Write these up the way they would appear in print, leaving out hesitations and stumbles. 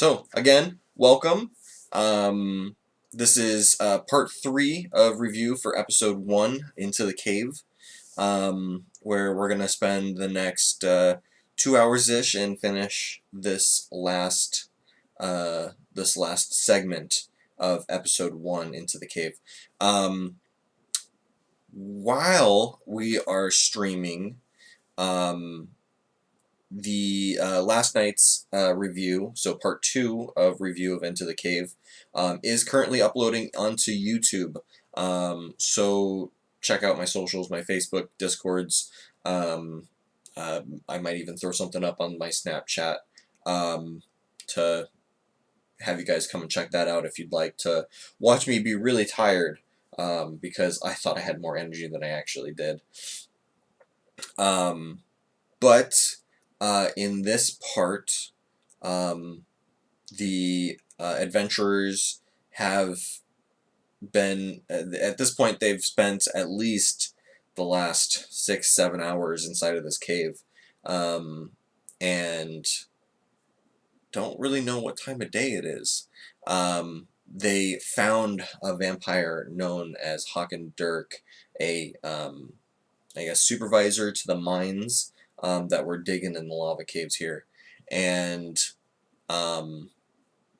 So, again, welcome. This is part 3 of review for episode 1, Into the Cave, where we're going to spend the next 2 hours-ish and finish this last segment of episode 1, Into the Cave. While we are streaming, the last night's review, so part 2 of review of Into the Cave, is currently uploading onto YouTube. So check out my socials, my Facebook, Discords. I might even throw something up on my Snapchat to have you guys come and check that out if you'd like to watch me be really tired, because I thought I had more energy than I actually did. But in this part, the adventurers have been, at this point, they've spent at least the last 6-7 hours inside of this cave, and don't really know what time of day it is. They found a vampire known as Hakan Dirk, I guess, supervisor to the mines that were digging in the lava caves here. And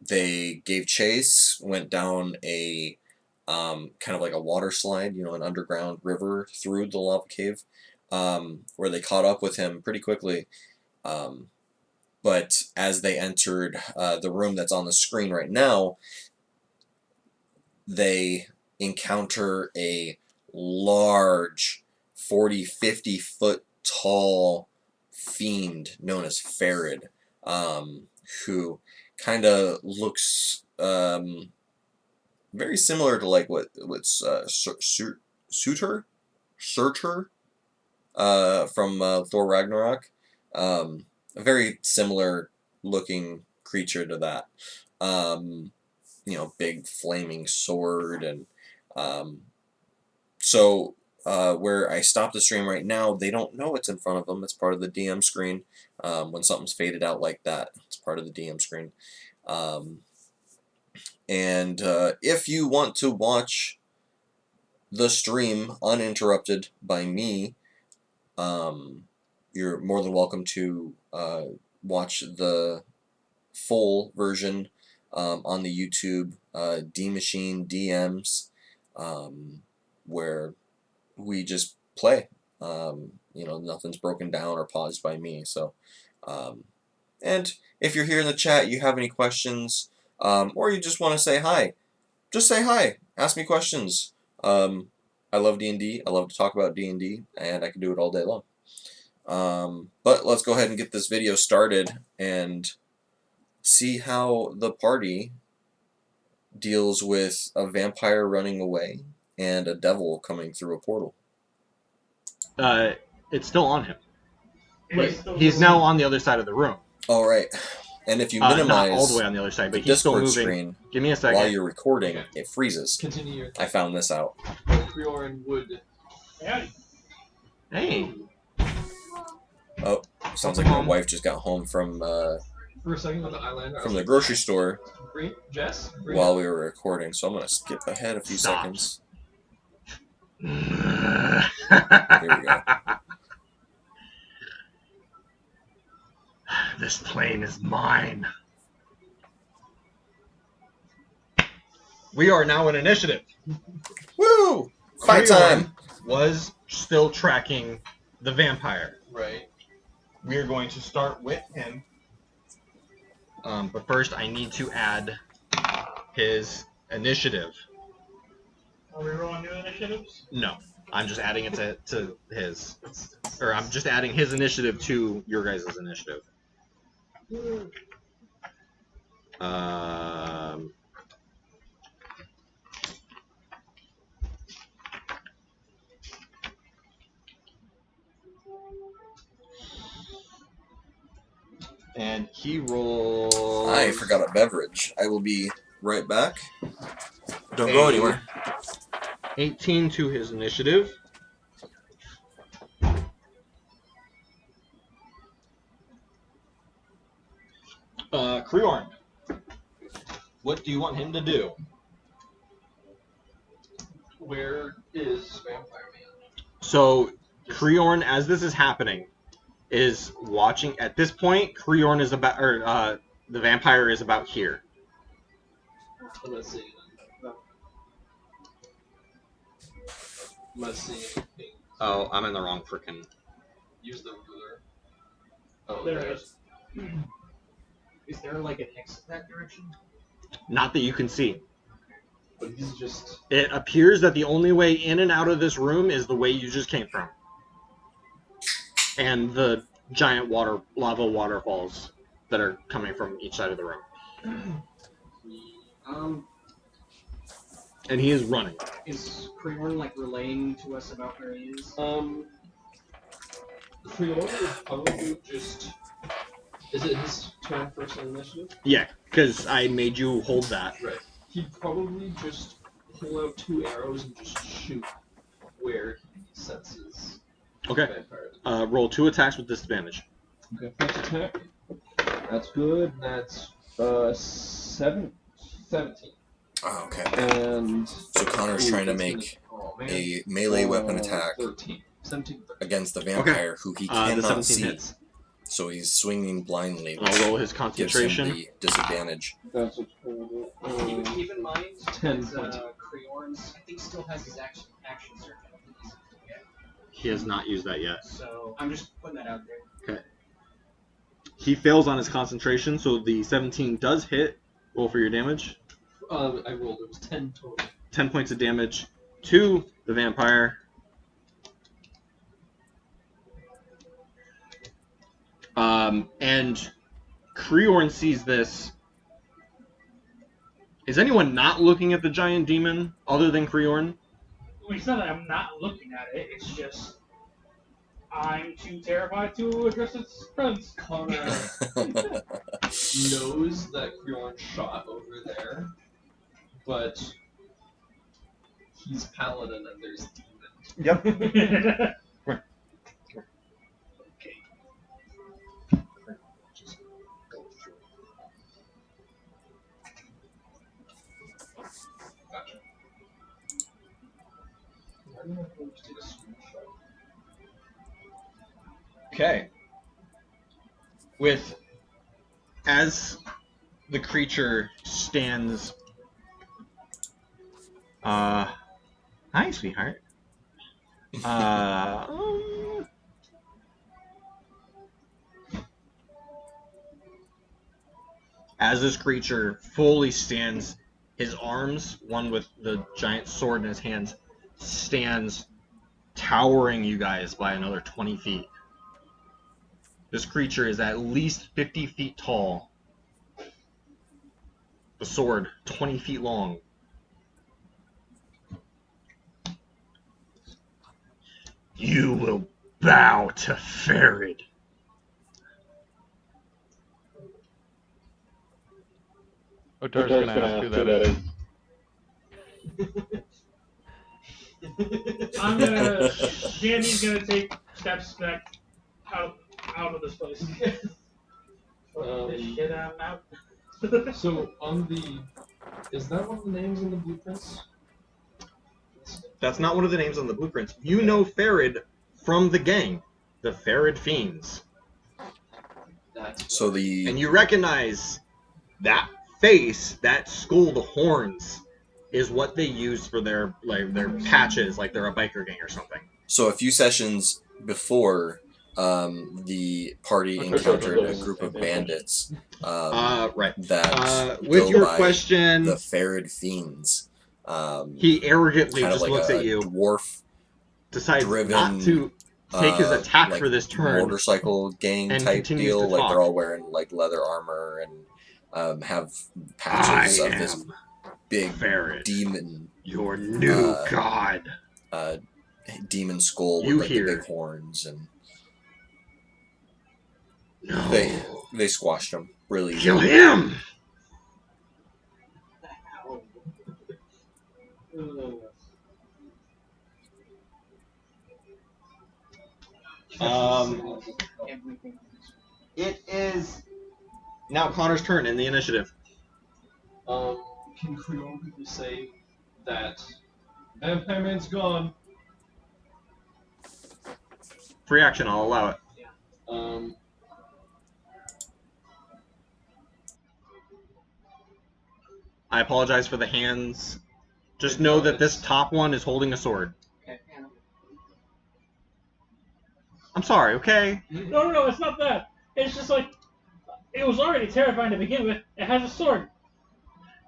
they gave chase, went down a kind of like a water slide, an underground river through the lava cave, where they caught up with him pretty quickly. But as they entered the room that's on the screen right now, they encounter a large 40-50 foot tall fiend known as Farid, who kind of looks very similar to like what's Surtur from Thor Ragnarok. A very similar looking creature to that. Big flaming sword, and so where I stop the stream right now, they don't know what's in front of them. It's part of the DM screen. When something's faded out like that, it's part of the DM screen. And if you want to watch the stream uninterrupted by me, you're more than welcome to watch the full version on the YouTube D-Machine DMs, where we just play. Nothing's broken down or paused by me. So, and if you're here in the chat, you have any questions, or you just want to say hi, just say hi. Ask me questions. I love D&D. I love to talk about D&D, and I can do it all day long. But let's go ahead and get this video started and see how the party deals with a vampire running away and a devil coming through a portal. It's still on him. He's now on the other side of the room. All right. And if you minimize not all the way on the other side, but he's still moving. Screen, give me a second. While you're recording, it freezes. Continue. I found this out. Krioran would. Hey. Oh, sounds like my wife just got home from For a second on the island. From the grocery store. Jess? While we were recording, so I'm gonna skip ahead a few seconds. Here we go. This plane is mine. We are now in initiative. Woo! Fight time! Was still tracking the vampire. Right. We are going to start with him. But first, I need to add his initiative. Are we rolling new initiatives? No. I'm just adding it to his. Or I'm just adding his initiative to your guys' initiative. And he rolls... I forgot a beverage. I will be right back. Don't go anywhere. 18 to his initiative. Krioran. What do you want him to do? Where is Vampire Man? So, Creorn, as this is happening, is watching. At this point, Creorn is about, or the vampire is about here. Let's see. Let's see. Oh, I'm in the wrong freaking. Use the ruler. Oh, There it okay. is. Is there like an exit that direction? Not that you can see. But he's just. It appears that the only way in and out of this room is the way you just came from. And the giant lava waterfalls that are coming from each side of the room. And he is running. Is Creorn like relaying to us about where he is? Creole would probably just. Is it his turn first on initiative? Yeah, because I made you hold that. Right. He'd probably just pull out 2 arrows and just shoot where he senses Okay. vampire. Roll 2 attacks with disadvantage. Okay, first attack. That's good. That's 17. Oh, okay. And So Connor's trying to make a melee weapon attack 13. 17. against the vampire who he The cannot 17 see. hits. So he's swinging blindly, I'll which roll his gives him concentration. the disadvantage. That's what's going on. Keep in mind, 10 that, points. Creorn's, I think, still has his action surge. I don't think he's used it yet. He has not used that yet. So I'm just putting that out there. He fails on his concentration, so the 17 does hit. Roll for your damage. I rolled. It was 10 total. 10 points of damage to the vampire. And Creorn sees this. Is anyone not looking at the giant demon other than Creorn? Well, it's not that I'm not looking at it. It's just I'm too terrified to address its presence. Connor knows that Creon shot over there, but he's paladin and there's demons. Yep. Gotcha. Why do I have to take a screenshot? Okay. As the creature stands, hi, sweetheart. As this creature fully stands, his arms, one with the giant sword in his hands, stands towering you guys by another 20 feet. This creature is at least 50 feet tall. The sword, 20 feet long. You will bow to Farid. Otar's gonna ask who that is. Danny's gonna take steps back out of this place. This shit out. So on the, is that one of the names in the blueprints? That's not one of the names on the blueprints. You know Farid from the gang, the Farid Fiends. So the And you recognize that face, that skull, the horns, is what they use for their patches, like they're a biker gang or something. So a few sessions before, the party encountered a group of bandits. Right. That with go your by question, the Farid Fiends. he arrogantly kind of just like looks a at you, dwarf decides driven, not to take his attack like for this turn, motorcycle gang and type continues deal. to Like talk. they're all wearing like leather armor and have patches of this big Farid, demon, your new uh, god. demon skull You with like hear. the big horns, and No. they squashed him really Kill easily. him! Everything. It is now Connor's turn in the initiative. Can Creole quickly say that Vampire Man's gone? Free action, I'll allow it. Um, I apologize for the hands. Just know that this top one is holding a sword. Okay, yeah. I'm sorry, okay? No, it's not that. It's just like, it was already terrifying to begin with. It has a sword.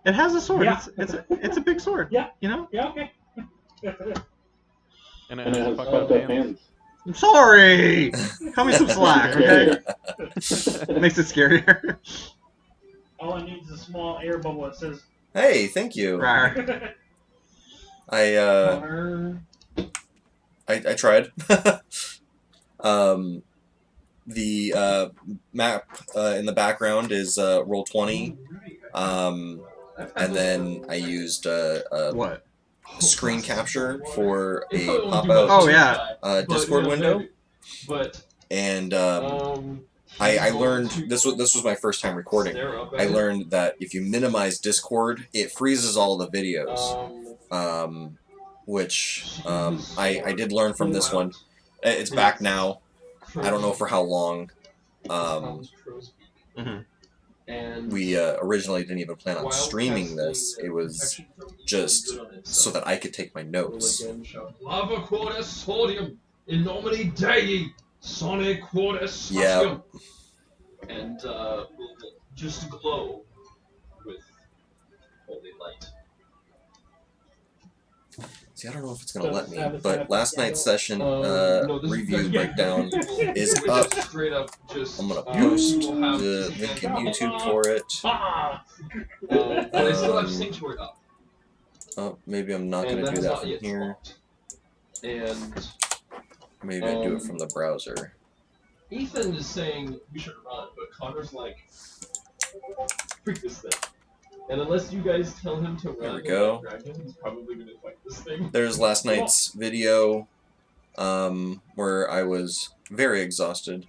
It has a sword. Yeah. It's a big sword. Yeah. You know? Yeah, okay. And it has fucked up hands. I'm sorry! Cut me some slack, okay? Makes it scarier. All I need is a small air bubble that says, Hey, thank you. Rawr. Connor. I tried. The map in the background is Roll20. And then I used What? screen capture for It a probably won't pop do much Oh, out to yeah. that, but, Discord window. maybe. But And he's I going learned to this was my first time recording. stare up at I it. learned that if you minimize Discord, it freezes all the videos. Which I did learn from this one. It's back now. I don't know for how long. And We originally didn't even plan on while streaming casting this. It was protection from evil just good on himself, so that I could take my will notes. again shout, Lava Quartus Sodium, in nomine Dei, Sone Quartus Yeah. Sodium, and will just glow with holy light. See, I don't know if it's gonna let me, Have it but happen. last night's session No, this review is breakdown is It up. just straight up just. I'm gonna You post will have the his link in hand- YouTube for it. ah! But I still have Um, Sanctuary up. Oh, maybe I'm not and gonna do has that not from yet here. swapped. And Maybe I do it from the browser. Ethan is saying we should run, but Connor's like, freak this thing. And unless you guys tell him to run we go. Dragon, he's probably gonna fight this thing. There's last night's video, where I was very exhausted.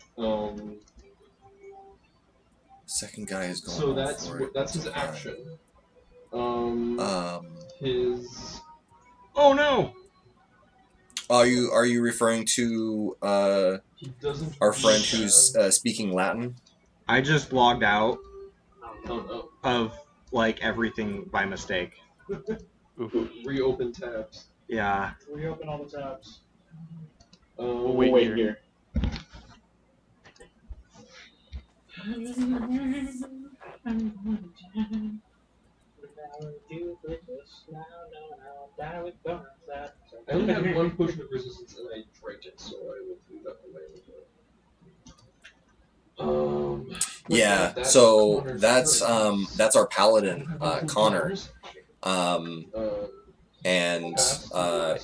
Second guy is going. So on that's for it. that's his Okay. action. His. Oh no! Are you referring to He doesn't. our friend who's speaking Latin? I just logged out Oh of, like, everything by mistake. no. Reopen tabs. Yeah. Reopen all the tabs. We'll wait here. I only have one potion of resistance and I drank it, so I will do that away. Yeah. That's So Connor's turn. that's our paladin, Connor. Um, And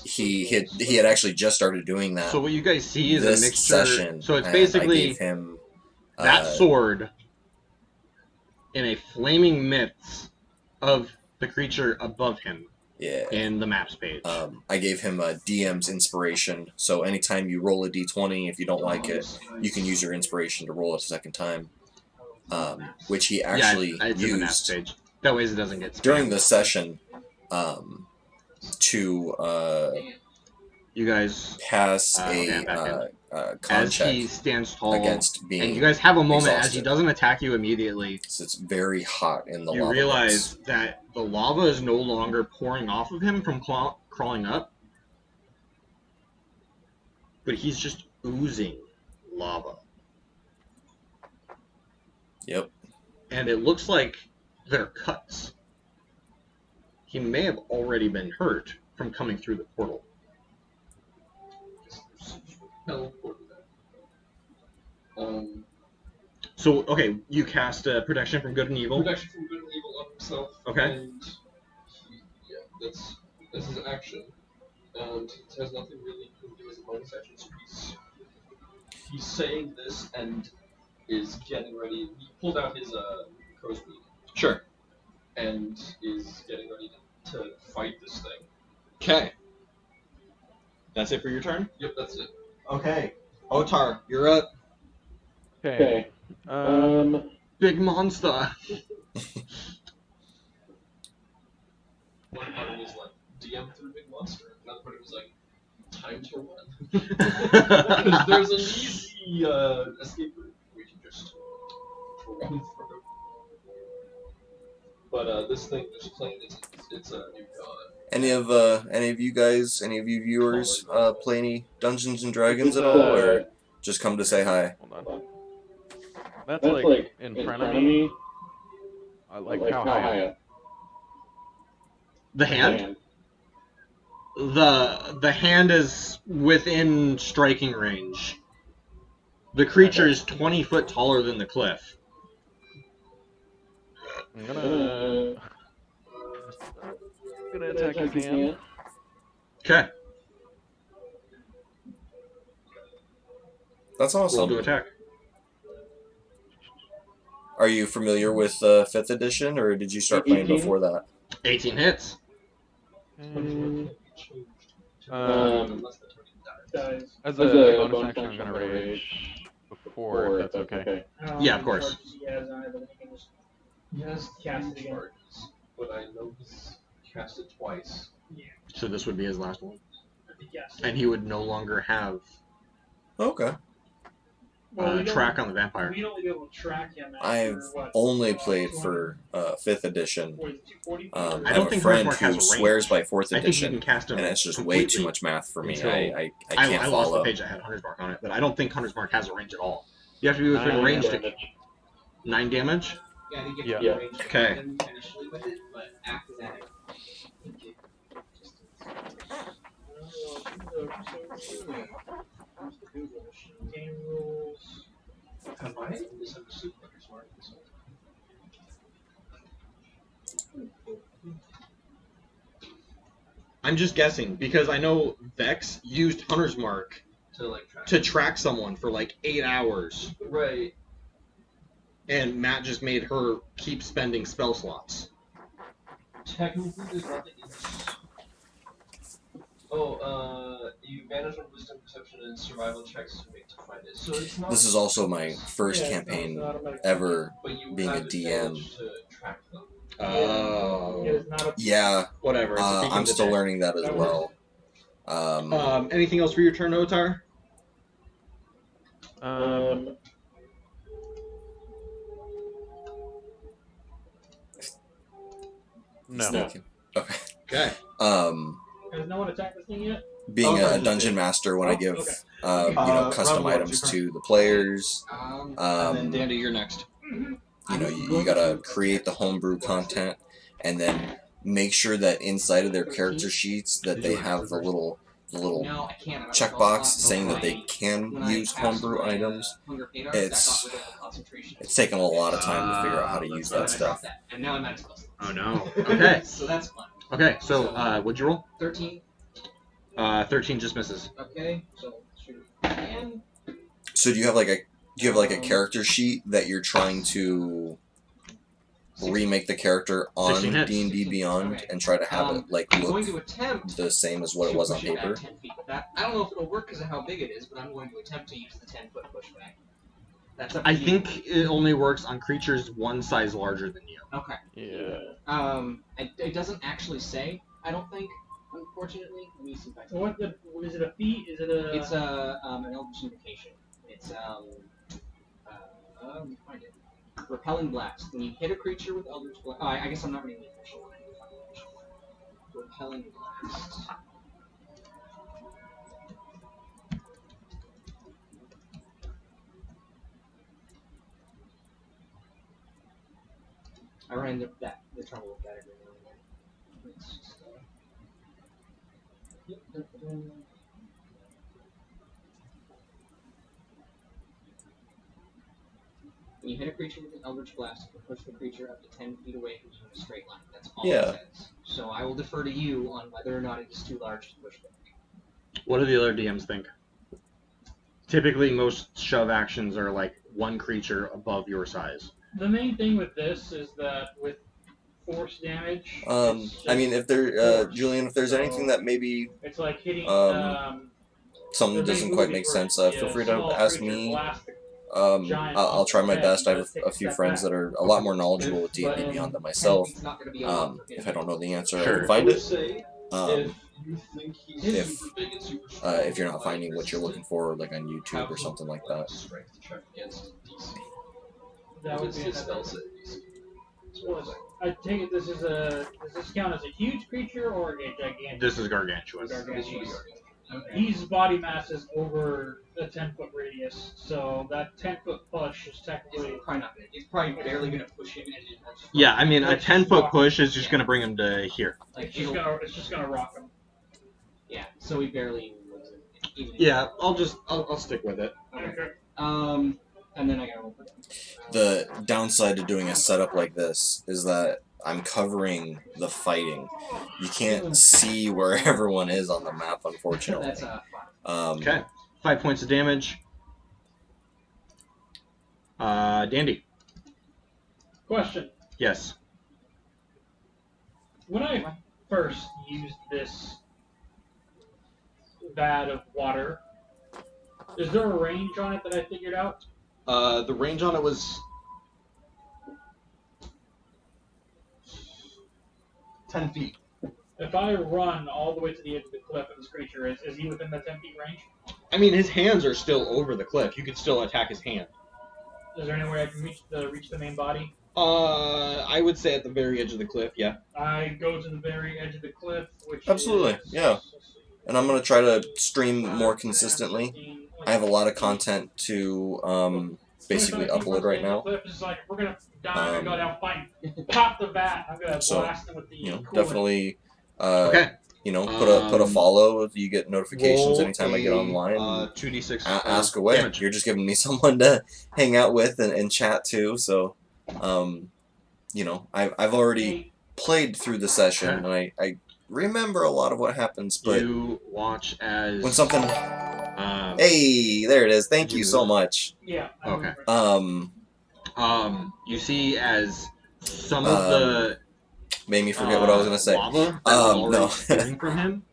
he had actually just started doing that. So what you guys see is a this mixture. session. So it's and basically I gave him that sword in a flaming midst of the creature above him Yeah. in the maps page. I gave him a DM's inspiration. So anytime you roll a d20, if you don't like it, you can use your inspiration to roll it a second time. Which he actually yeah, it's in the maps used page. That way it doesn't get spammed. during the session to You guys pass okay, I'm a back con as check he stands tall, against being and you guys have a moment as he exhausted. doesn't attack you immediately. So it's very hot in the You lava realize pits. that the lava is no longer pouring off of him from crawling up, but he's just oozing lava. Yep. And it looks like they're cuts. He may have already been hurt from coming through the portal. teleport that. So, okay, you cast Protection from Good and Evil. Protection from good and evil of himself. Okay. And that's his action. And it has nothing really to do with his bonus action. So he's saying this and is getting ready. He pulled out his crow's beak. Sure. And is getting ready to fight this thing. Okay. That's it for your turn? Yep, that's it. Okay. Otar, you're up. Okay. Big monster. one part of me was like, DM through big monster. Another part of me was like, time to run. Because there's an easy escape route. We can just run through. But this thing just claimed it's a new god. Any of you guys, any of you viewers, play any Dungeons and Dragons at all, or just come to say hi? Hold on. That's like in front of me. Like how high up? The hand? The hand is within striking range. The creature is 20 foot taller than the cliff. I'm gonna attack his hand. Okay. That's awesome. Roll to attack. Are you familiar with 5th edition, or did you start playing before that? 18 hits. As a bonus action, I'm gonna rage before, if that's okay. Yeah, of course. Yes, Cast it again. charges, but I know he's cast it twice. So this would be his last one. Yes. And he would no longer have Okay. track on the vampire. We'd only be able to track him I've after, what, only played for 5th edition. what is it, 240? I don't have a think friend Hunter's Mark has who a range. swears by 4th I think you edition, can cast him and it's just way too completely much math for me. until- I can't I lost the follow. page that had Hunter's Mark on it, but I don't think Hunter's Mark has a range at all. You have to be within range to 9 damage? Yeah, I think you Yeah. have to range Okay. them initially with it, but after that, I think it Game rules. Have I misunderstood Hunter's Mark this whole I'm just guessing, because I know Vex used Hunter's Mark time? To like track. to track someone for like 8 hours, Right. and Matt just made her keep spending spell slots. Technically, there's nothing in this. Oh, you banish on wisdom, perception, and survival checks to make to find it. So it's not. This is also my first Yeah, campaign it's automatic. ever But you being a have DM. advantage to track them. Oh. It is not a Yeah, Whatever. It's a beacon I'm to still day. learning that as That well. Anything else for your turn, Otar? No. Sneaking. Okay. Okay. Has no one attacked this thing yet? Being Oh, a no, dungeon master, when I give okay. custom Rob, items what's your to the players, And then Dandy, you're next. you gotta create the homebrew content, and then make sure that inside of their character sheets that they have the little No, I can't. checkbox saying that they can use homebrew items. It's taken a lot of time to figure out how to use that stuff. And now I'm at spell slots. Oh no. Okay. So that's fun. Okay. So, what'd you roll? 13. 13 just misses. Okay, so shoot again. So do you have like a character sheet that you're trying to remake the character on 16 hits. D&D Beyond Okay. and try to have it like I'm going look to attempt the same as what it to was on push it back paper? 10 feet with that. I don't know if it'll work because of how big it is, but I'm going to attempt to use the 10-foot pushback. That's up to I you. think it only works on creatures one size larger than you. Okay. Yeah. It doesn't actually say. I don't think. Unfortunately, let me see if I can. Is it a feat? Is it a? It's an Eldritch Invocation. It's let me find it. Repelling Blast. When you hit a creature with Eldritch Blast, I guess I'm not reading the official one. I need to find the official one. Repelling Blast. I ran the trouble with that every now and then. It's just, When you hit a creature with an Eldritch Blast, you can push the creature up to 10 feet away from you in a straight line. That's all Yeah. it says. So I will defer to you on whether or not it is too large to push back. What do the other DMs think? Typically, most shove actions are like one creature above your size. The main thing with this is that with force damage. I mean, if there, Julian, if there's anything that maybe It's like hitting. something the main doesn't quite movie make where sense, the feel free to small ask creature me. blasts I'll try my best. I have a few Step friends back. that are a lot more knowledgeable with D&D But, Beyond than 10 myself. feet's not going to be a lot for him. If I don't know the answer, I Sure. can I find would it. say if you think he's if, super big and super strong, If you're not finding what you're looking for, like on YouTube have or him something like roll that. Strength check against DC. That would Against be his another. spell save DC. That's what I'm saying. I take it does this count as a huge creature or a gigantic? This is gargantuous. This should be Gargantuous. okay. His body mass is over a 10-foot radius, so that 10-foot push is technically. It's probably not going to. It's probably barely going to push him. And Yeah, I mean, a Let's 10-foot walk. push is just going to bring him to here. Like, It's just gonna rock him. yeah, so he barely lives it. Even if- Yeah, I'll stick with it. Okay. And then I got to roll for them. The downside to doing a setup like this is that I'm covering the fighting. You can't see where everyone is on the map, unfortunately. That's Okay, 5 points of damage. Dandy. Question: Yes. when I first used this vat of water, is there a range on it that I figured out? The range on it was 10 feet. If I run all the way to the edge of the cliff and this creature is he within the 10 feet range? I mean, his hands are still over the cliff. You could still attack his hand. Is there any way I can reach the main body? I would say at the very edge of the cliff, yeah. I go to the very edge of the cliff, which Absolutely, is, yeah. And I'm going to try to stream more consistently. I have a lot of content to basically upload right now. The cliff is like, we're gonna die, I'm gonna go down fighting. Pop the vat, I'm gonna So, blast him with the coolant. definitely Okay. put a follow if you get notifications Roll anytime I get online. 2d6. Ask away. Damage. You're just giving me someone to hang out with and chat to. So, I've already played through the session, and I remember a lot of what happens. But You watch as when something, hey, there it is. Thank you so much. Yeah. I Okay. remember. You see as some of the Made me forget what I was gonna say. lava that was already No. spewing from him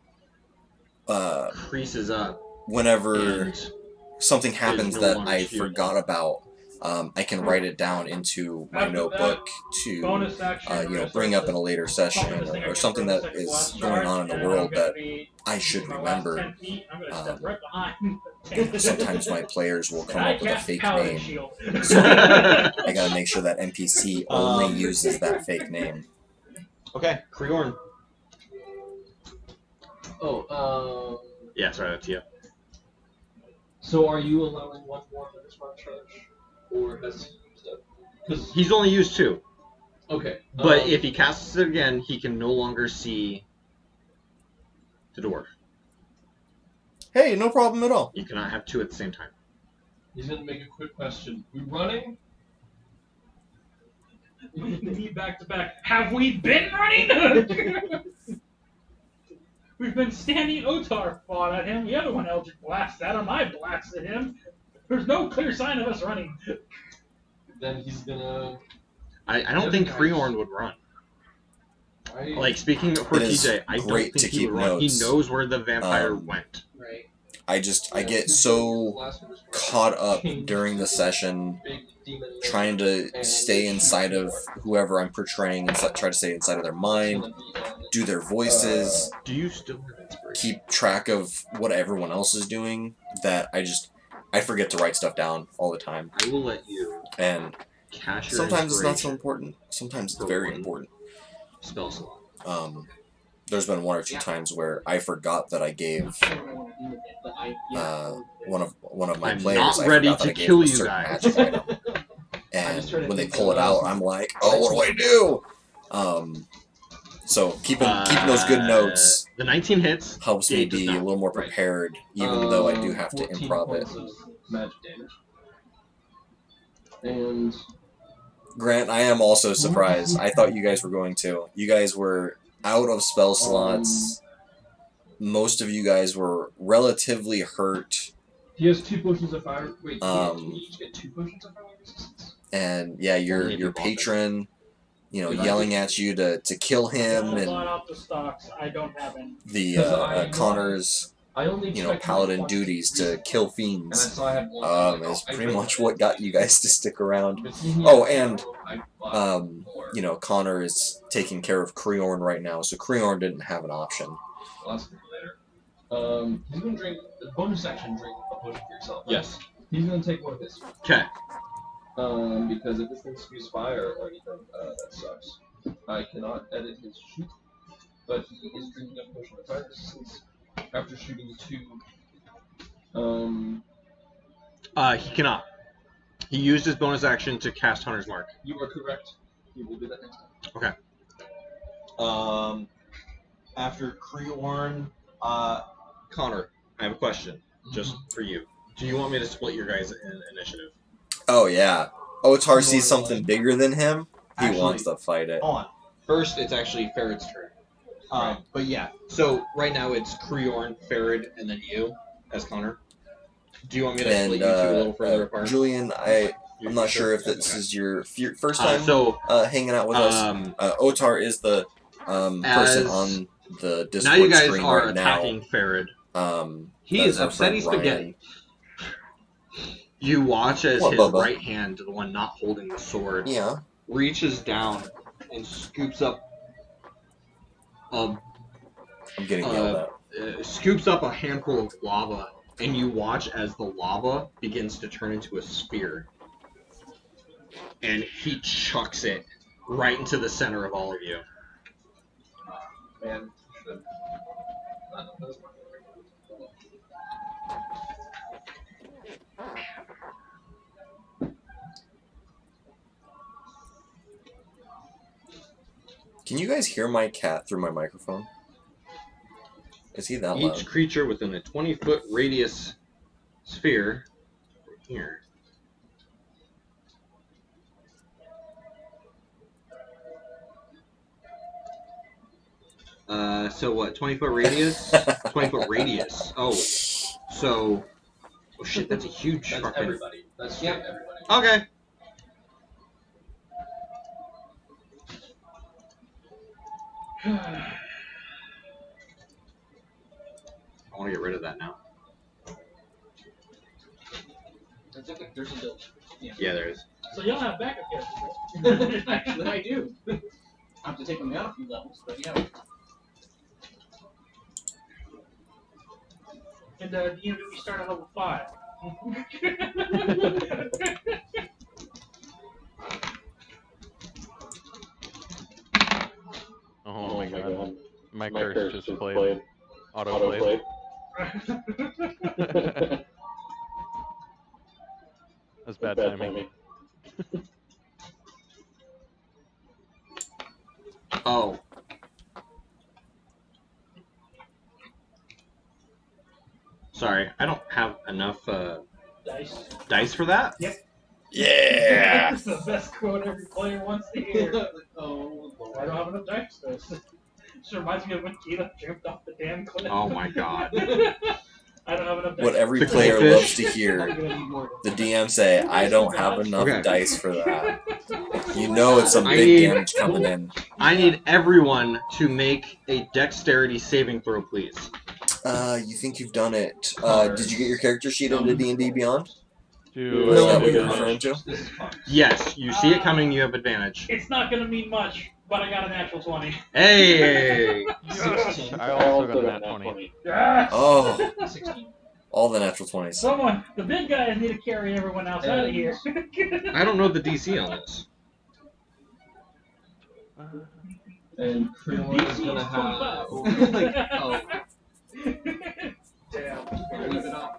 Uh, creases up. whenever And something happens no that longer I shielded. forgot about, I can write it down into my After notebook to Bonus action. we're gonna bring start up in a later session, pumping this thing or again something for the that second is blast going charge, on in the and I'm world gonna that be I should my last remember. 10 feet, I'm gonna step Um, right behind. Sometimes my players will come I up with a cast fake Paladin name, Shield. so I gotta make sure that NPC only uses that fake name. Okay, Kriorn. Oh, Yeah, sorry, that's you. so are you allowing one more for this mark charge? Or has he used it? Because, He's only used 2, okay. but if he casts it again, he can no longer see the dwarf. Hey, no problem at all. You cannot have 2 at the same time. He's going to make a quick question. We running? Me back to back. Have we been running? We've been standing. Otar fought at him. The other one Eldritch blasted at him. I blasted him. There's no clear sign of us running. Then he's going to... I don't think Kriorn would run. Like, speaking for It is TJ, I don't great think to he keep would run. He notes. knows where the vampire Um, went. Right. I get so caught up during the session trying to stay inside of whoever I'm portraying and try to stay inside of their mind, do their voices, Do you still have inspiration? keep track of what everyone else is doing, that I forget to write stuff down all the time. I will let you And cash your sometimes it's not so inspiration important, sometimes it's for very one. important. Spell slot. There's been 1 or 2 times where I forgot that I gave I don't know what I do with it, but one of my I'm players. not I ready forgot that to I gave kill him a you certain guys. magic item. And when they pull it out, I'm like, oh, what do I do? So keeping those good notes The 19 hits. helps me It does be not. a little more Right. prepared, even though I do have to 14 improv it. points of magic damage. And Grant, I am also surprised. I thought you guys were going to. You guys were out of spell slots. Most of you guys were relatively hurt. he has 2 potions of fire. Wait, Um, we each get 2 potions of fire resistance? And yeah, Only if your you want patron, If I yelling could- at you to kill him, I and bought off the stocks. I don't have any. the Because I know- Connors. I only paladin expected duties to kill and I fiends. saw I had one. Is pretty much what got you guys to stick around. If it's me, Oh, I and know I bought more. Connor is taking care of Creorn right now, so Creorn didn't have an option. Well, that's for later. He's gonna drink the bonus action. Drink a potion for yourself. Right? Yes. He's gonna take one of his. Okay. Because if this thing spews fire or anything, that sucks. I cannot edit his shoot, but he is drinking a potion of fire resistance after shooting 2. He cannot. He used his bonus action to cast Hunter's Mark. You are correct. He will do that next time. Okay. After Creorn, Connor, I have a question just for you. Do you want me to split your guys' initiative? Oh yeah. Otar sees something bigger than him. He wants to fight it. Hold on. First, it's actually Farid's turn. Right. But yeah, so right now it's Creorn, Farid, and then you as Connor. Do you want me to split you two a little further apart? Julian, I'm not sure if this is your first time hanging out with us. Otar is the person on the Discord now you guys screen are right attacking Farid. He is upsetting spaghetti. You watch as his right hand, the one not holding the sword, reaches down and scoops up I'm getting yelled at. Scoops up a handful of lava, and you watch as the lava begins to turn into a sphere. And he chucks it right into the center of all of you. Man, Can you guys hear my cat through my microphone? Is he that loud? Each creature within a 20-foot radius sphere right here. So what? 20-foot radius? 20-foot radius. Oh, so. Oh shit, that's a huge that's fucking. everybody. That's everybody. Okay. I want to get rid of that now. That's okay. There's a build. Yeah, there is. So y'all have backup characters. Actually, I do. I have to take them down a few levels, but yeah. And the DMV we start at level 5. Oh my god. My curse just played. Autoplay. That's bad timing. Oh. Sorry, I don't have enough dice for that? Yep. Yeah! That's the best quote every player wants to hear. Oh, Lord. I don't have enough dice for this. This reminds me of when Keita jumped off the damn cliff. Oh my god. I don't have enough dice. What every The player goldfish? loves to hear I'm gonna need more. the DM say, I don't have enough Okay. dice for that. You know it's some I big need- damage coming in. I need everyone to make a dexterity saving throw, please. You think you've done it. Did you get your character sheet into D&D Beyond? Is that what you're referring to? This is fun. Yes, you see it coming, you have advantage. It's not gonna mean much, but I got a natural 20. Hey! 16. I also got a nat 20. Yes! Oh, 16. all the natural 20s. Someone, the big guys need to carry everyone else out of here. I don't know the DC on this. And Creon is gonna have. Like, oh. Damn. Leave it up.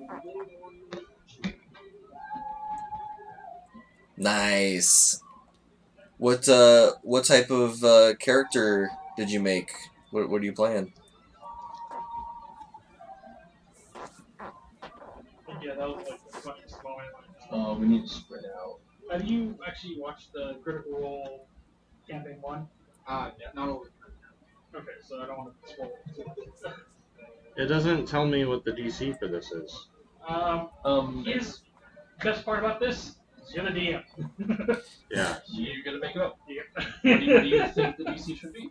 Nice. What type of character did you make? What are you playing? Yeah, that was like the funniest moment. We need to spread out. Have you actually watched the Critical Role campaign 1? Yeah, not over. Okay, so I don't want to spoil it. It doesn't tell me what the DC for this is. Here's the best part about this. You're the DM. Yeah. You're gonna make it up. Yeah. What do you think the DC should be?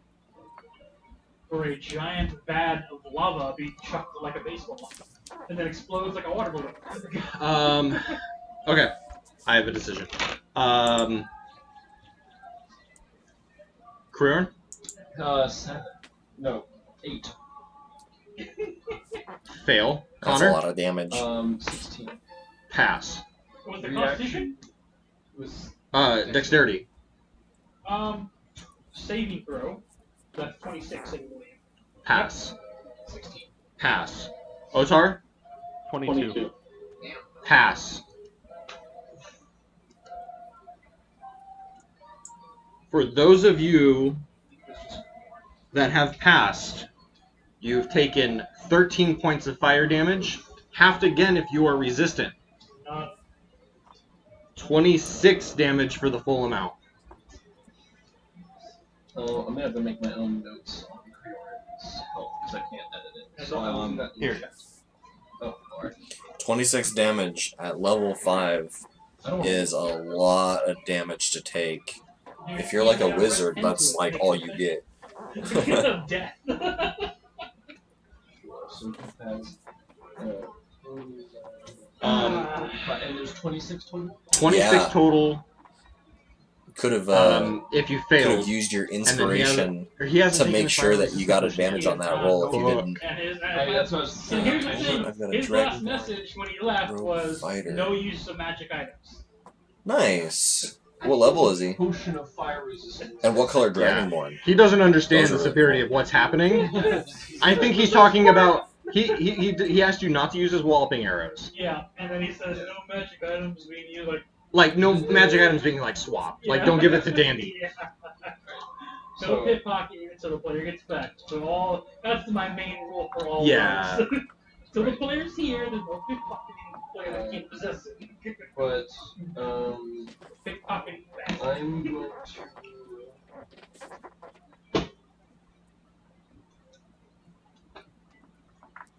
for a giant vat of lava being chucked like a baseball, and then explodes like a water balloon. Okay. I have a decision. Career? 7. No, 8. Fail. That's Connor? a lot of damage. 16. Pass. What was the Reaction constitution? was Dexterity. Saving throw. That's 26, I believe. Pass. 16. Pass. Otar? 22. Pass. For those of you that have passed, you've taken 13 points of fire damage. Halved again if you are resistant. 26 damage for the full amount. I'm gonna have to make my own notes on Creor's health because I can't edit it. So I'll do that in Here. chat. Oh, alright. 26 damage at level 5 is a lot of damage to take. If you're like a wizard, that's like all you get. Death. So he has. And there's 26 total? 26 Yeah. total. Could have If you could failed. have used your And then inspiration he hasn't to taken make his sure fire that you got resistance potion advantage yet. on that roll if you didn't. That's what I was So here's the thing. I've got a His dragon last message when he left rogue was fighter. no use of magic items. Nice. What level is he? Potion of fire resistance. And what color Dragonborn? He doesn't understand Those the are really severity of what's happening. I think he's talking about. He asked you not to use his walloping arrows. Yeah, and then he says no magic items being used like. Like no magic items being like swapped. Like don't give it to Dandy. Yeah. No pickpocket until the player gets back. So that's my main rule for all. Yeah. Roles. So the player's here. There's no pickpocketing the player that can't possess it. But Pickpocketing. I'm going to.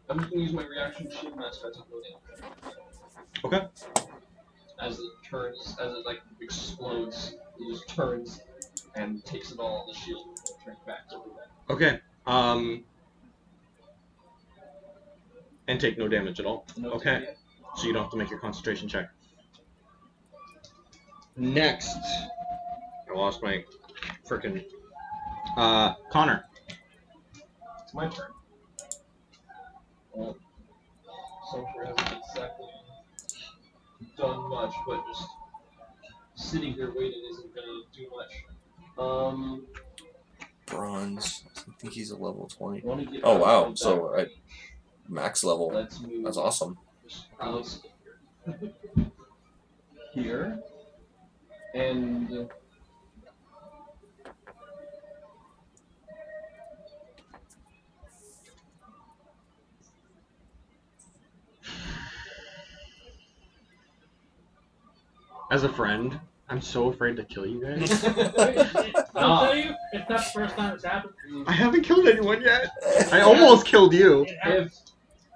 I'm just gonna use my reaction shield and that's no damage. Okay. As it turns, as it like explodes, it just turns and takes it all on the shield and turns back to the back. Okay. And take no damage at all. No Okay. damage. So you don't have to make your concentration check. Next. I lost my frickin' Connor. It's my turn. Sulfur hasn't exactly done much, but just sitting here waiting isn't gonna do much. Bronze. I think he's a level 20. wanna get Oh out wow, of so that range. max level. Let's move That's awesome. out here. And As a friend, I'm so afraid to kill you guys. I'll tell you, it's not the first time it's happened. I haven't killed anyone yet. I almost killed you. It happens.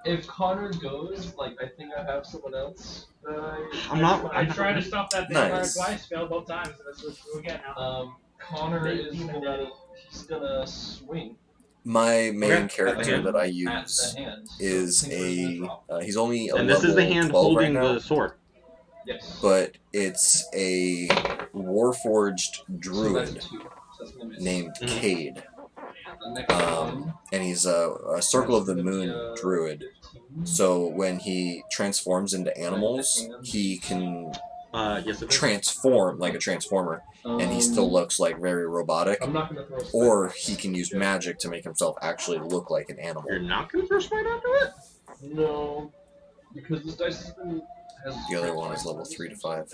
if Connor goes, like I think I have someone else that I tried to stop that thing Nice. twice, failed both times, and that's what we get now. Connor is he's gonna swing My main Okay. character that I at use the hand. So is I think there's no a problem. he's only a And level this is the hand 12 holding right now, the sword. Yes. but it's a warforged So that's druid 2. So that's gonna miss. named Mhm. Cade. The next one. And he's a Circle of the That's gonna Moon be a druid. 15. So when he transforms into animals, he can Yes, it is. transform like a transformer, and he still looks like very robotic. I'm not gonna throw a Or spell. he can use magic to make himself actually look like an animal. You're not gonna throw smite onto it? No, because this dice has been. The other one is level 3 to 5.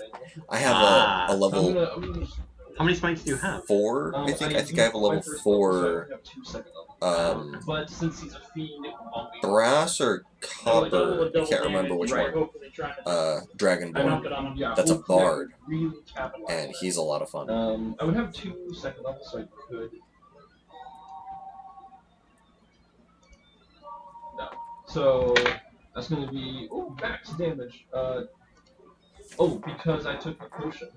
I have a So level I'm gonna just, How many smites do you have? 4. I think I have a level 4 have 2 second level. um, But since he's a fiend, it will be. brass or copper. I can't remember which Right. one. Dragonborn. Yeah, That's a hopefully I bard. could really capitalize And on he's a lot of fun. that. I would have 2 second levels, so I could. No. So that's gonna be max damage. Because I took a potion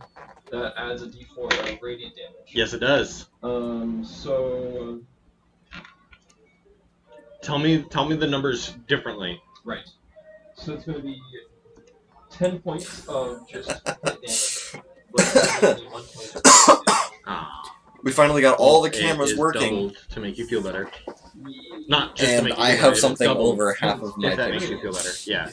that adds a D4 of radiant damage. Yes, it does. So Tell me the numbers differently. Right. So it's going to be 10 points of just hit damage, but it's only 1 point of Ah. We finally got all the It cameras is working, doubled to make you feel better. damage. Not just to and make you I feel better. have it is something doubled, over half of my if that makes picture. you feel better. Yeah.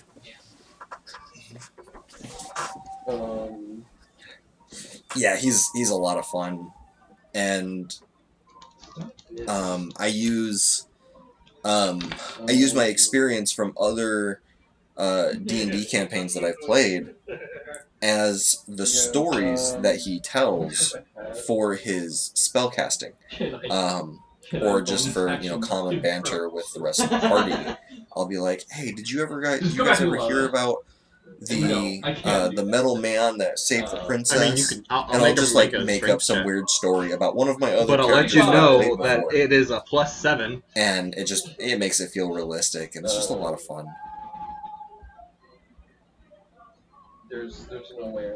Yeah, he's a lot of fun, and I use my experience from other D&D campaigns that I've played as the stories that he tells for his spellcasting, or just for common banter with the rest of the party. I'll be like, hey, did you guys ever hear about the metal man that saved the princess? I mean, you could. I'll And I'll just make a make up strength some check. weird story about one of my other But I'll let characters you that I've know played that before. it is a +7. And it makes it feel realistic, and it's just a lot of fun. There's no way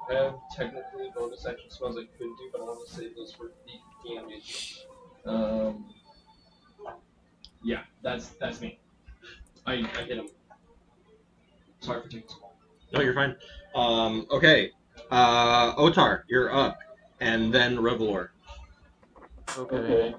I have technically bonus action spells I could do, but I want to save those for the damage. Yeah, that's me. I hit him. Sorry for taking so long. No, you're fine. Okay. Otar, you're up, and then Revelor. Okay.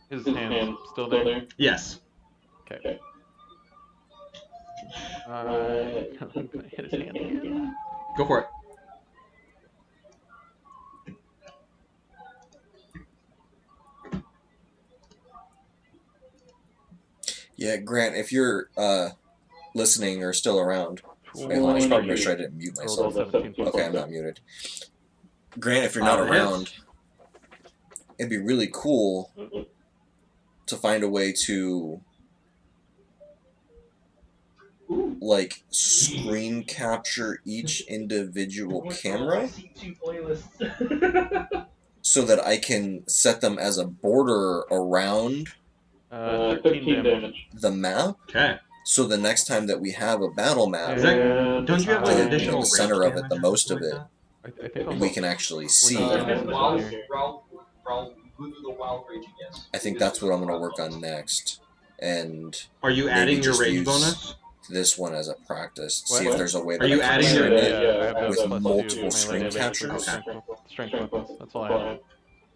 His hand's still there? Yes. Okay. I'm gonna hit his hand again. Go for it. Yeah, Grant, if you're listening or still around, wait, hold on, I should probably make sure I didn't mute myself. Okay, I'm not muted. Grant, if you're not around, it'd be really cool to find a way to like screen capture each individual camera so that I can set them as a border around 13 damage. the map. Okay. So the next time that we have a battle map, Don't you have like the additional center range of it, the damage or most something of like it, I think also, we can actually see. While with the wild raging, yes. I think that's what I'm going to work on next. And Are you maybe adding your just rage use bonus? this one as a practice. See What? if there's a way Are that you I can adding your- trim it I have with the multiple +2 screen melee damage captures. for strength weapons. That's all I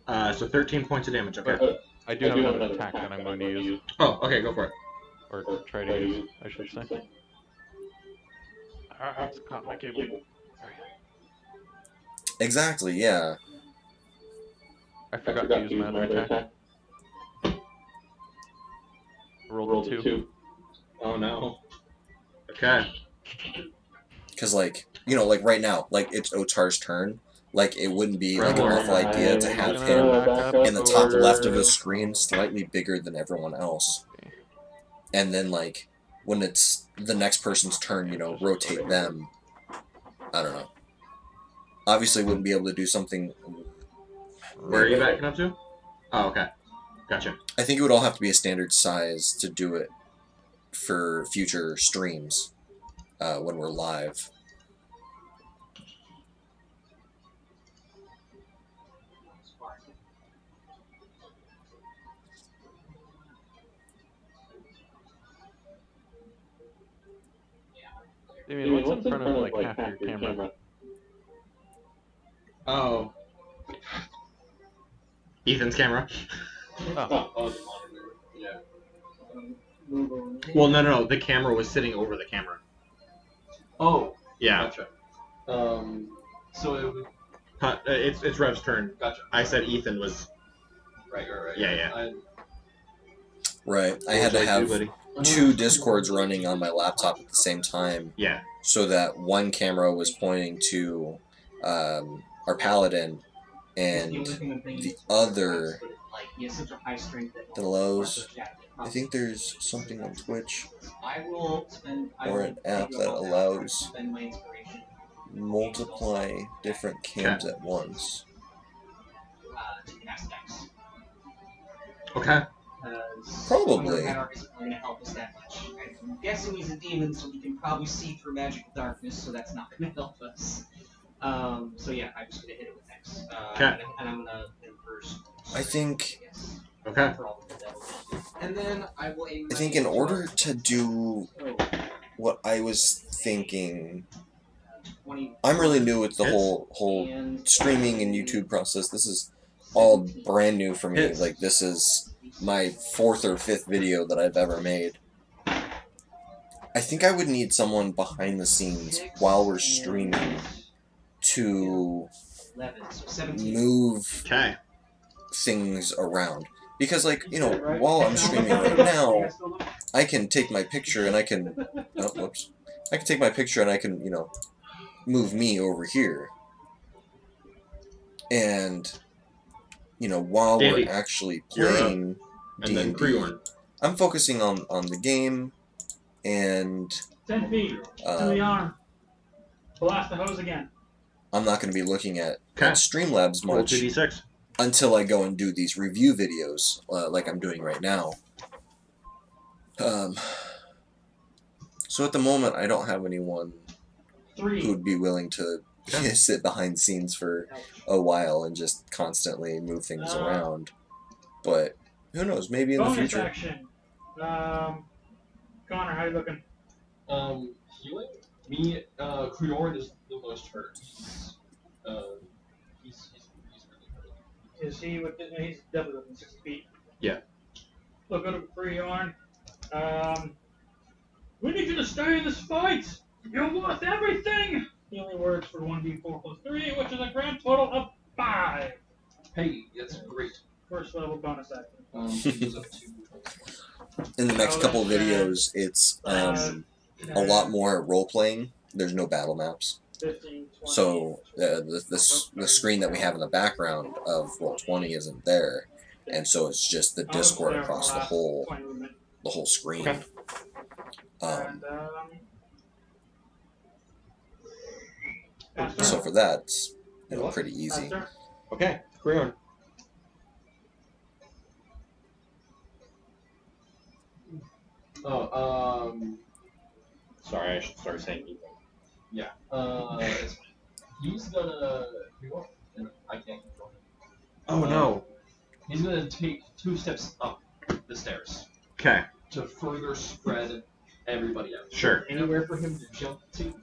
have. So 13 points of damage. Okay. I do have another attack that I'm going to use. Oh, okay. Go for it. Or try to use, I should say. It's caught my cable. Exactly, yeah. I forgot to use my other attack. I rolled a 2. Oh no. Okay. Because, like right now, like, it's Otar's turn. Like, it wouldn't be, like, an awful idea to have him in the top left of the screen, slightly bigger than everyone else. And then, like, when it's the next person's turn, rotate them. I don't know. Obviously, wouldn't be able to do something... Where are you backing up to? Oh, okay. Gotcha. I think it would all have to be a standard size to do it for future streams when we're live. Damien, what's in front of, like, half your camera? Oh. Ethan's camera. Oh. Oh, the monitor. Yeah. Well, no. The camera was sitting over the camera. Oh, Yeah. gotcha. So it would. It's Rev's turn. Gotcha. I said Ethan was. Right. Yeah. Right. I had to have 2 Discords running on my laptop at the same time. Yeah. So that one camera was pointing to our paladin, and the other that allows... I think there's something on Twitch or an app that allows multiply different cams at once. Okay. Probably. Hakan isn't really gonna help us that much. I'm guessing he's a demon, so he can probably see through magical darkness, so that's not gonna help us. So yeah, I'm just gonna hit it with X. Okay. And I'm gonna hit him first. I think. Yes. Okay. For all the damage. And then I will aim. I think in order to do what I was thinking, 20, I'm really new with the Hits. whole and streaming and YouTube process. This is all 17. brand new for me. Hits. Like, this is my 4th or 5th video that I've ever made. I think I would need someone behind the scenes while we're streaming to 11, so 17. move Okay. things around. Because, like, you know, while I'm streaming right now, I can take my picture and I can... Oh, whoops. I can take my picture and I can, you know, move me over here. And, you know, while Dandy, we're actually you're up. playing And then D&D, Creorn. I'm focusing on the game and 10 feet to the arm. Blast the hose again. I'm not going to be looking at Okay. Streamlabs Roll much 2d6. until I go and do these review videos like I'm doing right now. So at the moment, I don't have anyone 3. who would be willing to sit behind scenes for a while and just constantly move things around. But who knows? Maybe in the Bonus future. action. Connor, how you looking? Healing? Me, Creorn is the most hurt. He's really hurt. Is he within? He's definitely within 60 feet. Yeah. Look at Freon. We need you to stay in this fight. You're worth everything. He only works for 1d4 plus 3, which is a grand total of 5. Hey, that's great. First level bonus action. He goes up to... In the next couple of videos, it's a lot more role-playing. There's no battle maps. 15, 20, So the screen that we have in the background of Roll20 isn't there. And so it's just the Discord across the whole screen. Okay. So for that, it's pretty easy. Okay. Creorn. Sorry, I should start saying people. Yeah. He's gonna... I can't control him. Oh no. He's gonna take 2 steps up the stairs Okay. to further spread everybody out. Sure. Anywhere for him to jump to?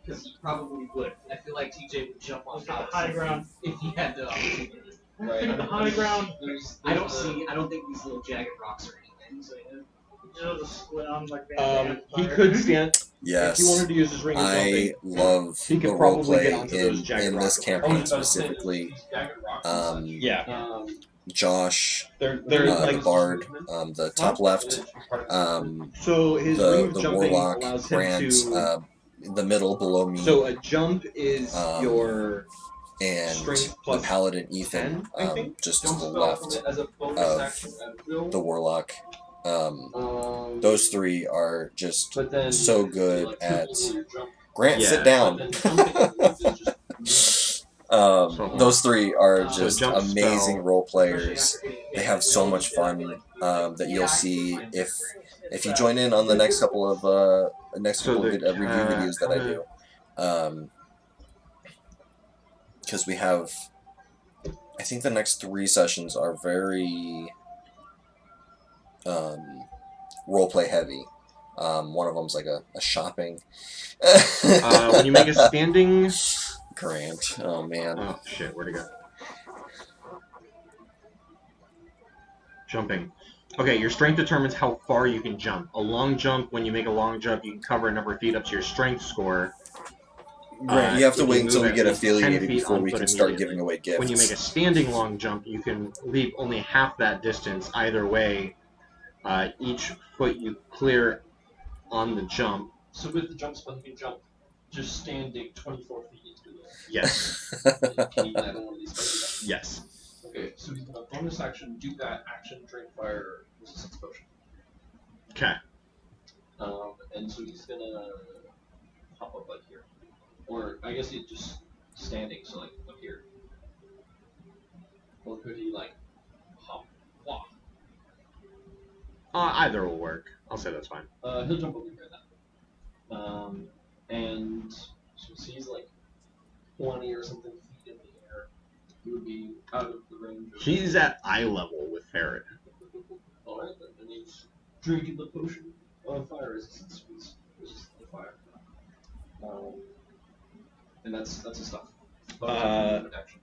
Because he probably would. I feel like TJ would jump on top high ground if he had the opportunity. Right. Take the high ground. I don't think these little jagged rocks or anything. So yeah. Just split on like Van He could stand. Yes. If he wanted to use his ring of I jumping, love he could the probably get roleplay onto those in jagged this rocks. campaign specifically. yeah. Josh, They're the like bard, the top left, so his ring of the jumping warlock, allows him Grant, to. the middle below me, So a jump is your and strength the plus paladin Ethan, 10, I think? just to the left of the warlock. Those 3 are just so good at... Grant, Yeah. sit down! Those 3 are So just jump amazing spell. role players. They have so much fun that you'll see if you join in on the next couple of review videos that I do. Because we have, I think the next 3 sessions are very roleplay heavy. One of them's like a shopping. When you make a standing. Grant. Oh man. Oh shit, where'd it go? Jumping. Okay, your strength determines how far you can jump. A long jump, when you make a long jump, you can cover a number of feet up to your strength score. Grant, you have to if wait move until we at get least 10 affiliated feet before on we foot can start immediately. giving away gifts. When you make a standing long jump, you can leap only half that distance either way. Each foot you clear on the jump. So with the jump spell, you can jump just standing 24 feet into it. Yes. Can you land on one of these spaces? Yes. Okay, so he's gonna bonus action, do that action, drain fire, resistance potion. Okay. And so he's gonna hop up like here. Or I guess he's just standing, so like up here. Or could he like hop? Walk. Either will work. I'll say that's fine. He'll jump over here then. And so he's like 20 or something feet in the air. He would be out of the range. He's at eye level with Farrod. Alright then, and he's drinking the potion of fire resistance, which is the fire. And that's his stuff. Action.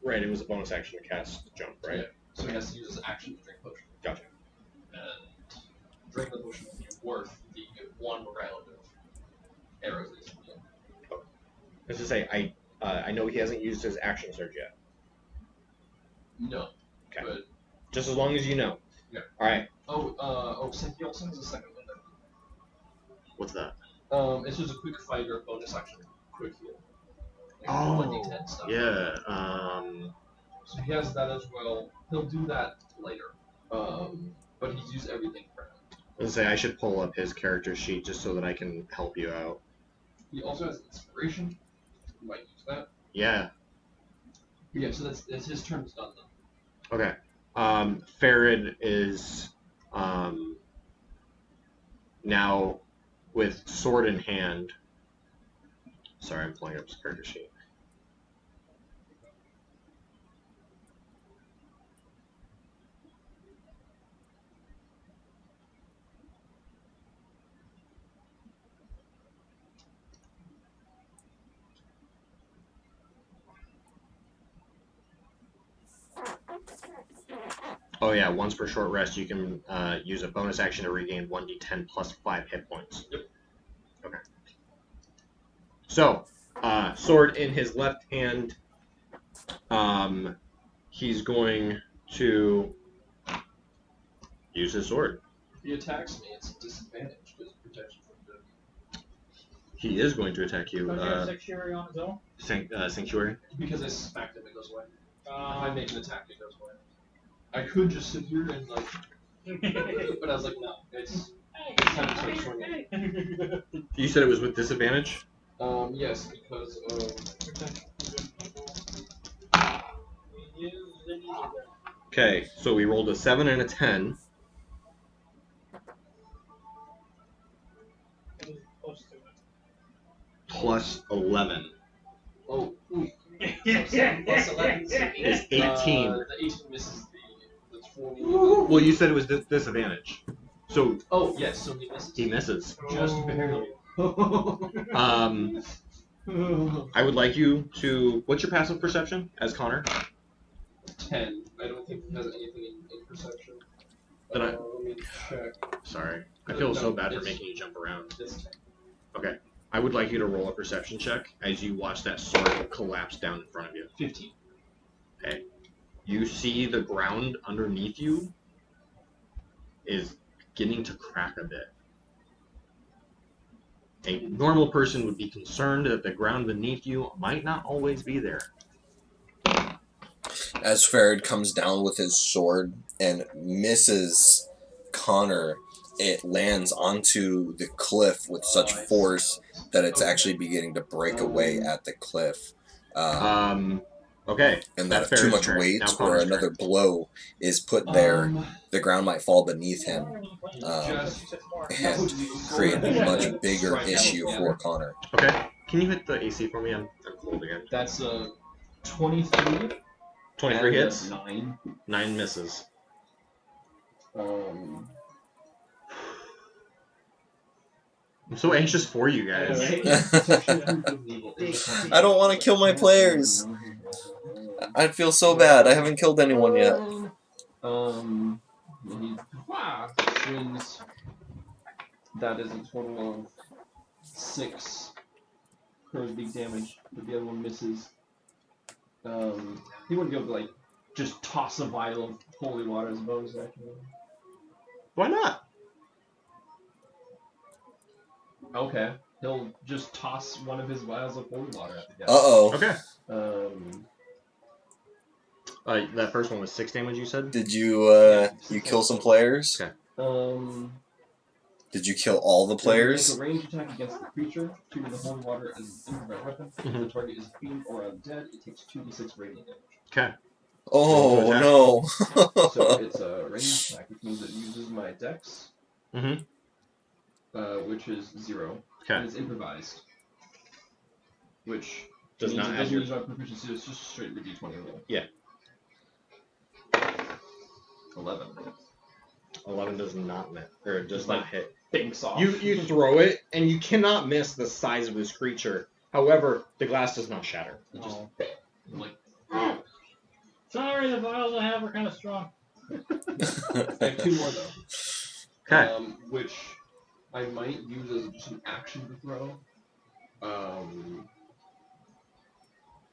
Right, it was a bonus action to cast jump, right? Yeah. So he has to use his action to drink potion. Gotcha. And drink the potion will be worth the 1 round of arrows that he's doing. As to say, I know he hasn't used his action surge yet. No. Okay. But Just as long as you know. Yeah. Alright. So he also has a second window. What's that? It's just a quick fighter bonus action, quick heal. Like Oh, 1d10 stuff. yeah. So he has that as well. He'll do that later. But he's used everything for now. Let's say I should pull up his character sheet just so that I can help you out. He also has inspiration. You might use that. Yeah. But yeah, so that's his turn's done then. Okay. Farrod is now with sword in hand. Sorry, I'm pulling up his character sheet. Oh yeah, once per short rest, you can use a bonus action to regain 1d10 plus 5 hit points. Yep. Okay. So, sword in his left hand. He's going to use his sword. If he attacks me, it's a disadvantage because protection from the... He is going to attack you. Does he have Sanctuary on his own? Sanctuary? Because I smacked him, it goes away. If I make an attack, it goes away. I could just sit here and like... but I was like, no, it's time to start swinging. You said it was with disadvantage? Yes, because Okay, so we rolled a 7 and a 10. Plus 11. oh, ooh. So 7 plus 11, so 8. Is 18. The 18 misses the 20. Well, you said it was disadvantage. So Oh, yes, so he misses. he misses. Just barely. I would like you to... What's your passive perception as Connor? 10. I don't think he has anything in perception. Then I- let me check. Sorry. I feel so bad for it's- making you jump around. It's 10. Okay. I would like you to roll a perception check as you watch that sword collapse down in front of you. 15. Okay. You see the ground underneath you is beginning to crack a bit. A normal person would be concerned that the ground beneath you might not always be there. As Farrod comes down with his sword and misses Connor, it lands onto the cliff with such force that it's actually beginning to break away at the cliff. Okay. And that if That's too Farrod's much turn. weight Now or Connor's another turn. blow is put there, the ground might fall beneath him and create a much bigger issue for Connor. Okay. Can you hit the AC for me? I'm cold again. That's 23. 23 hits. 9. 9 misses. I'm so anxious for you guys. I don't want to kill my players. I feel so bad. I haven't killed anyone yet. He swings. That is a total of 6 crow's-beak damage, but the other one misses. He wouldn't be able to like just toss a vial of holy water as a bonus action. Why not? Okay, he'll just toss one of his vials of holy water at the guy. Uh-oh. Okay. That first one was 6 damage, you said? Did you, you kill some players? Okay. Did you kill all the players? Make a ranged attack against the creature, treating the holy water as an infrared weapon. If the target is a fiend or undead, it takes 2d6 radiant damage. Okay. Oh attack. no. So it's a ranged attack, which means it uses my dex, Mm-hmm. which is 0, Okay. and it's improvised, which Does means not it have doesn't your. use my proficiency. It's just straight with d20 roll. Yeah. 11. 11 does not miss, or does Just not like hit. thinks off. You throw it, and you cannot miss the size of this creature. However, the glass does not shatter. It just like Sorry, the vials I have are kind of strong. I have 2 more though. Okay. Which I might use as just an action to throw.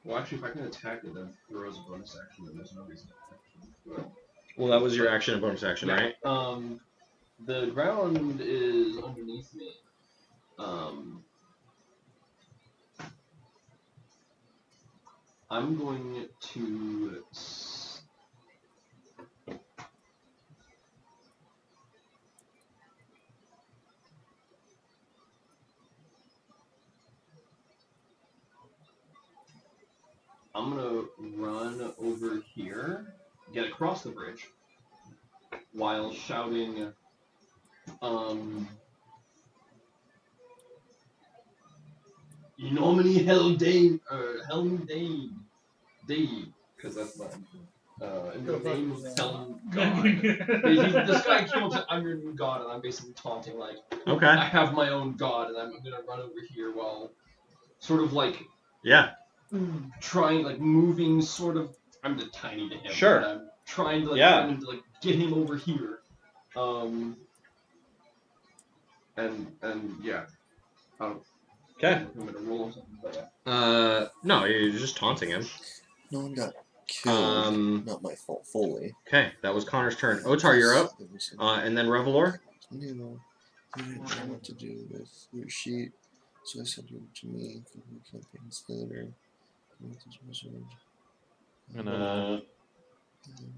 Well, actually, if I can attack it, then throw as a bonus action, then there's no reason to actually throw. Well, that was your action and bonus action, Yeah. right? The ground is underneath me. I'm going to. I'm gonna run over here, get across the bridge, while shouting, Enomini Heldane, Dane, because that's my, in the name of Helm God. This guy came up and said, I'm your new god, and I'm basically taunting, like, Okay. I have my own god, and I'm gonna run over here while sort of like Yeah. trying, like, moving sort of, I'm just tiny to him, Sure. but I'm trying to, like, Yeah. get him to, like, get him over here. And yeah. Okay. I'm gonna roll or something, but yeah. No, you're just taunting him. No one got killed. Not my fault fully. Okay, that was Connor's turn. Otar, you're up. And then Revelor. You know what to do with your sheet, so I sent you to me a couple of campaigns later. Gonna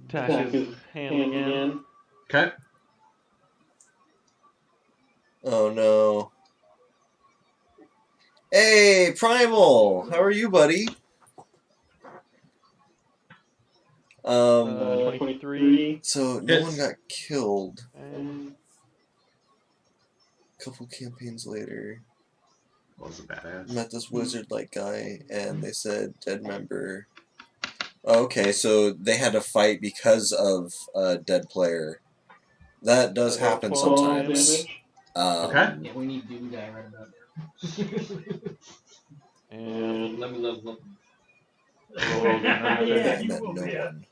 attack his hand again. Okay. Oh no. Hey, Primal! How are you, buddy? 23. So no one got killed. And A couple campaigns later, Was a badass. met this wizard-like guy, and they said dead member. Okay, so they had to fight because of a dead player. That does happen 12 sometimes. damage. Okay. Yeah, we need Doom Guy right about there. and Let me level up. Yeah, I you met will no be. one.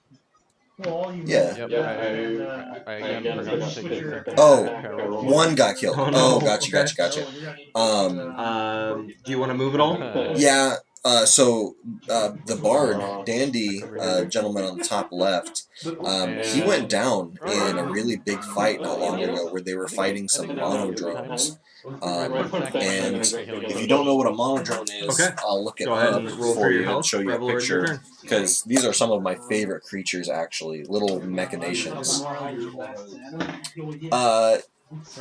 Well, all you Yeah. Yep, and, I again forgot to take this attack. Oh, I rolled one got killed. Oh, no. Oh, gotcha. Do you want to move at all? Yeah. So the bard, Dandy, gentleman on the top left, he went down in a really big fight not long ago where they were fighting some monodrones. And if you don't know what a monodrone is, Okay. I'll look it Go ahead up and roll for your you and health. show you a Revelor, it's your picture. turn. Because these are some of my favorite creatures, actually. Little machinations.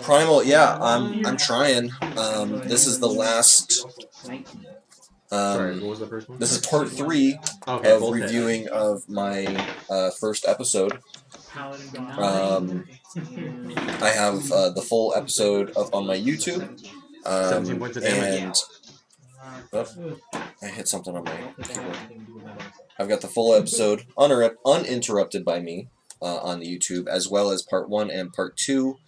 Primal, yeah, I'm trying. This is the last. Sorry, what was the first one? This is part 3 Okay, of both hit. reviewing of my first episode. I have the full episode up on my YouTube. 17 points of damage. And I hit something on my keyboard. I've got the full episode uninterrupted by me on the YouTube, as well as part 1 and part 2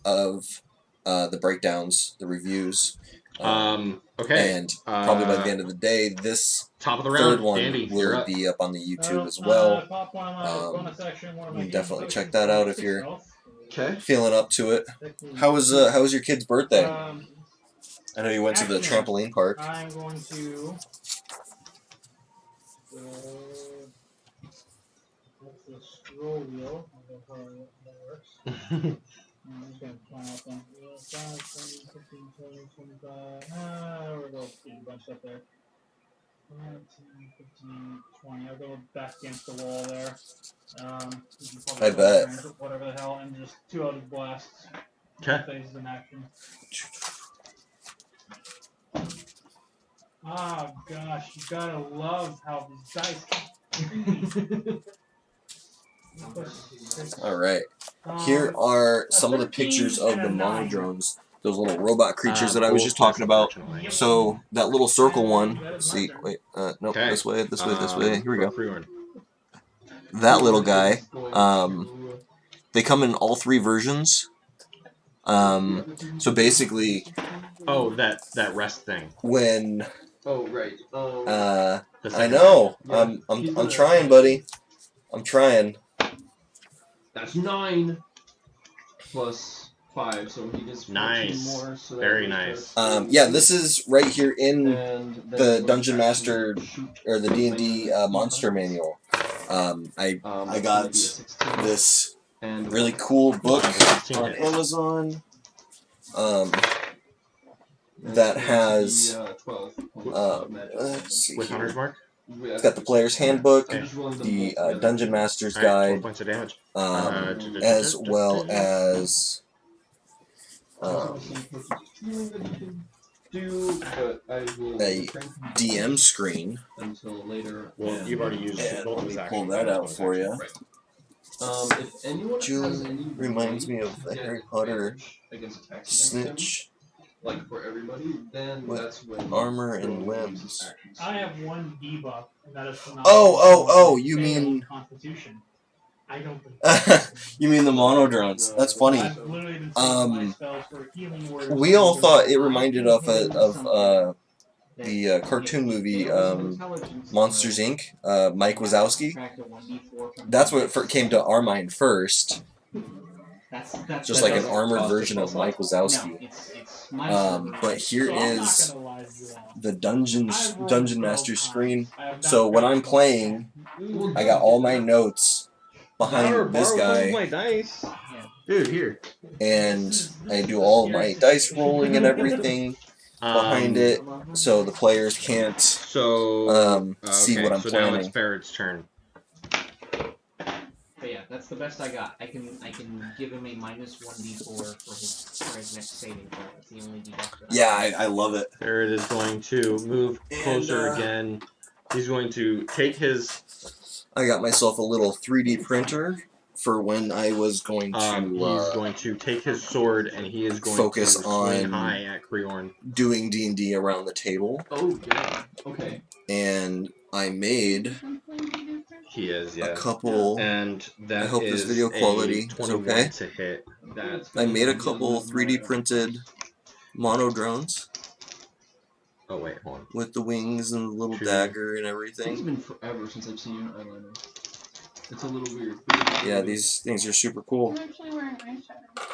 of the breakdowns, the reviews. Okay. And probably by the end of the day, this Top of the third round, one Dandy, will you're up. be up on the YouTube as well. You can definitely check that out if you're feeling up to it. How was your kid's birthday? I know you went to the trampoline park. I'm going to. That's the scroll wheel. I don't know how that works. I'm just going to plan out them. 5, 10, 15, 20, 25. We're going to bunch up there. 5, 10, 15, 20. I'll go back against the wall there. I bet. Whatever the hell, and just 2 out of blasts. Okay. Phases in action. Oh gosh, you gotta love how these dice keep All right. Here are some of the pictures of the monodrones, those little robot creatures that I was just talking about. So that little circle one. Let's see. Wait. Nope. Okay. This way. This way. This way. Here we go. Freeborn. That little guy. They come in all 3 versions. So basically, Oh, that rest thing. when Oh right. The I second know. Yeah, I'm trying, buddy. I'm trying. That's 9 plus 5, so he gets 14 Nice. more. So that Very goes nice. to Yeah, this is right here in and then the he goes Dungeon back to Master shoot or the D&D melee monster weapons. manual. I That's got gonna be a 16 this and really cool book 16 on hits. Amazon. and That it's going to has be, 12 points of magic. let's see With Hunter's here. Mark? It's got the player's handbook, I'm just rolling them the both together. Dungeon Master's Alright, 12 guide, points of damage. as well as Also, some potions of healing that you can do, but I will a refrain from DM screen. until later. Well, and- you've already used And both let of his me actions. pull that This out one's for action. you. Right. If anyone has any June reminds way me of to the get Harry Potter advantage against attacks against him, snitch like for everybody, then with that's when armor and Rowan limbs. uses actions. I have one debuff, and that is to not Oh, you fail mean Constitution. I don't think you mean the monodrones? That's funny. I've literally been saving my spells for healing words. We all thought it reminded of the cartoon movie Monsters Inc. Mike Wazowski. That's what came to our mind first. That's Just like an doesn't armored cost a version of plus Mike No, Wazowski. it's my But here So I'm not is gonna lie to you all. the I've rolled Dungeon 12 Master times. screen. I have not So when gotten I'm above playing, 10. I got all my notes behind this guy, my dice. Yeah. Dude, here. and This I is do the all my scariest dice situation. rolling and everything behind it, so the players can't So see okay, what I'm so now it's planning. Ferret's turn. But yeah, that's the best I got. I can give him a -1d4 for his next saving throw. That's the only debuff that Yeah, I love it. Ferret is going to move closer again. He's going to take his. I got myself a little 3D printer for when I was going to He's going to take his sword and he is going focus to swing on high at Creorn. doing D&D around the table, Oh yeah. Okay. and I made He is, yeah. a couple. And that I hope this is video a quality is 21 okay. to hit. That's I made a gonna couple be 3D printed mono drones Oh wait, hold on. with the wings and the little 2. dagger and It's everything. been forever since I've seen your eyeliner. It's a little weird. Yeah, these things are super cool. I'm actually wearing eyeshadow.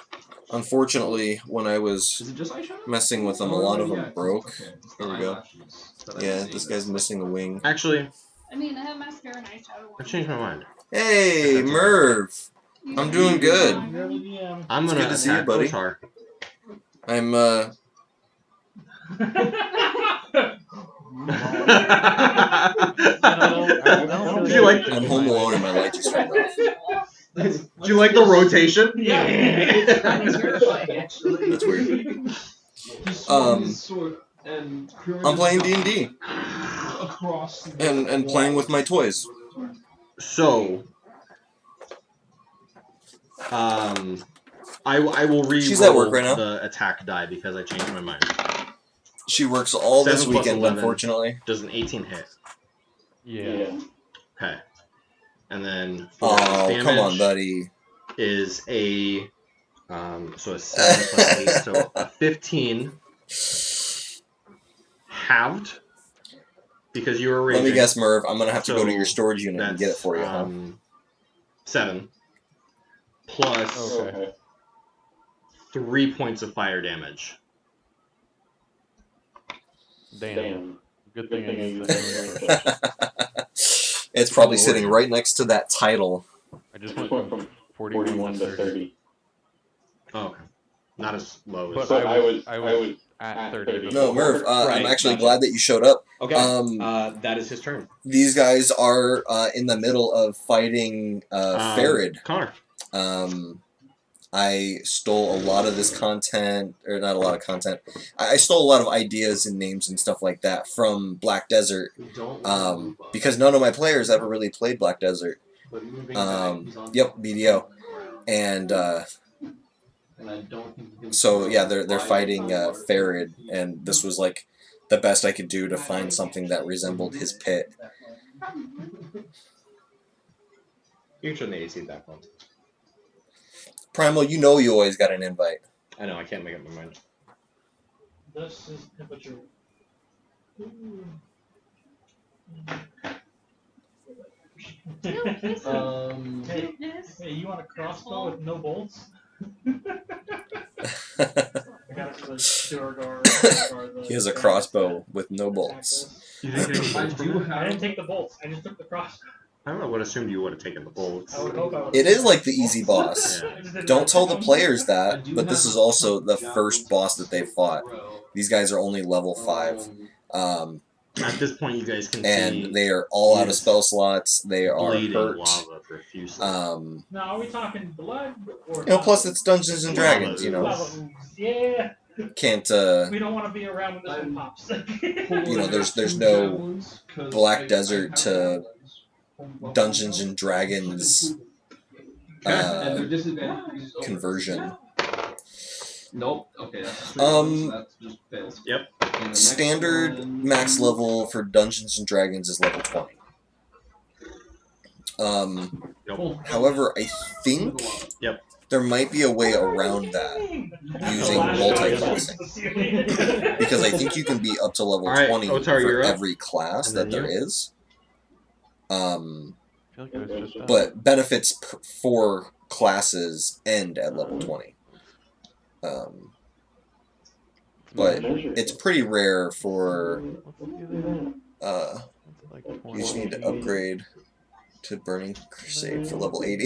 Unfortunately, when I was Is it just eyeshadow? messing with them, a Oh, lot of yeah, them it's- broke. okay, it's Here the we go. eyelashes that I'm Yeah, seeing. this guy's missing a wing. Actually, I mean, I have mascara and eyeshadow. I changed my mind. Hey, That's okay. Merv! I'm doing good. I'm It's gonna good to see you, attack buddy. Kotar. I'm Did you like? I'm home alone and my light just turned off. Did you like the rotation? Yeah, it's kind of terrifying actually. That's weird. He swung his sword and I'm playing D&D across the and playing with my toys. So, I will re-roll She's at work right now. the attack die because I changed my mind. She works all this 7 plus weekend, 11. unfortunately. Does an 18 hit? Yeah. Okay. And then for Oh, damage come on, buddy. is a so a 7 plus 8, so a 15 halved because you were Let raging. me guess, Merv. I'm gonna have to go to So your storage unit and get it for you, huh? 7 plus Okay. 3 points of fire damage. Damn. Good thing I used the It's probably sitting right next to that title. I just went from 41 to 30. Oh, okay. Not as low as. But I was at 30. No, Merv. I'm Right, actually gotcha. glad that you showed up. Okay. That is his turn. These guys are in the middle of fighting Farid. Connor. I stole a lot of this content, or not a lot of content. I stole a lot of ideas and names and stuff like that from Black Desert, because none of my players ever really played Black Desert. Yep, BDO. And I don't think you can so yeah, they're fly fighting underwater. Farid, and this was like the best I could do to find something that resembled his pit. You turn the AC back on. Primal, you know you always got an invite. I know, I can't make up my mind. This is temperature. Hey, hey, you want a crossbow with no bolts? I got it for the door guard. He has a crossbow with no bolts. You didn't get any I bolts from do it? I didn't have. take the bolts. I just took the crossbow. I don't know what assumed you would have taken the bolts. I would hope I would. It is like the easy boss. Yeah. I just didn't Don't know. tell the players I that, do but this have is a also the javelin first boss that they've fought. throw. These guys are only level 5. At this point, you guys can And see they are all out of Yes. spell slots. They are bleeding hurt. lava profusely. Now, are we talking blood or? Plus it's Dungeons and Dragons, you know. Lava ooze. Yeah. Can't We don't want to be around when this one pops. you know, there's no Black Desert to Dungeons and Dragons And their disadvantage is over. conversion. Nope. Okay, that's a straight one, so that just fails. Yep. And the next Standard one- max level for Dungeons and Dragons is level 20. Nope. However, I think there might be a way around that using multi-classing. Because I think you can be up to level Alright, 20 Otar, for you're up. every class And that then there you. is. I feel like it was just But benefits for classes end at level 20. But it's pretty rare for you just need to upgrade to Burning Crusade for level 80.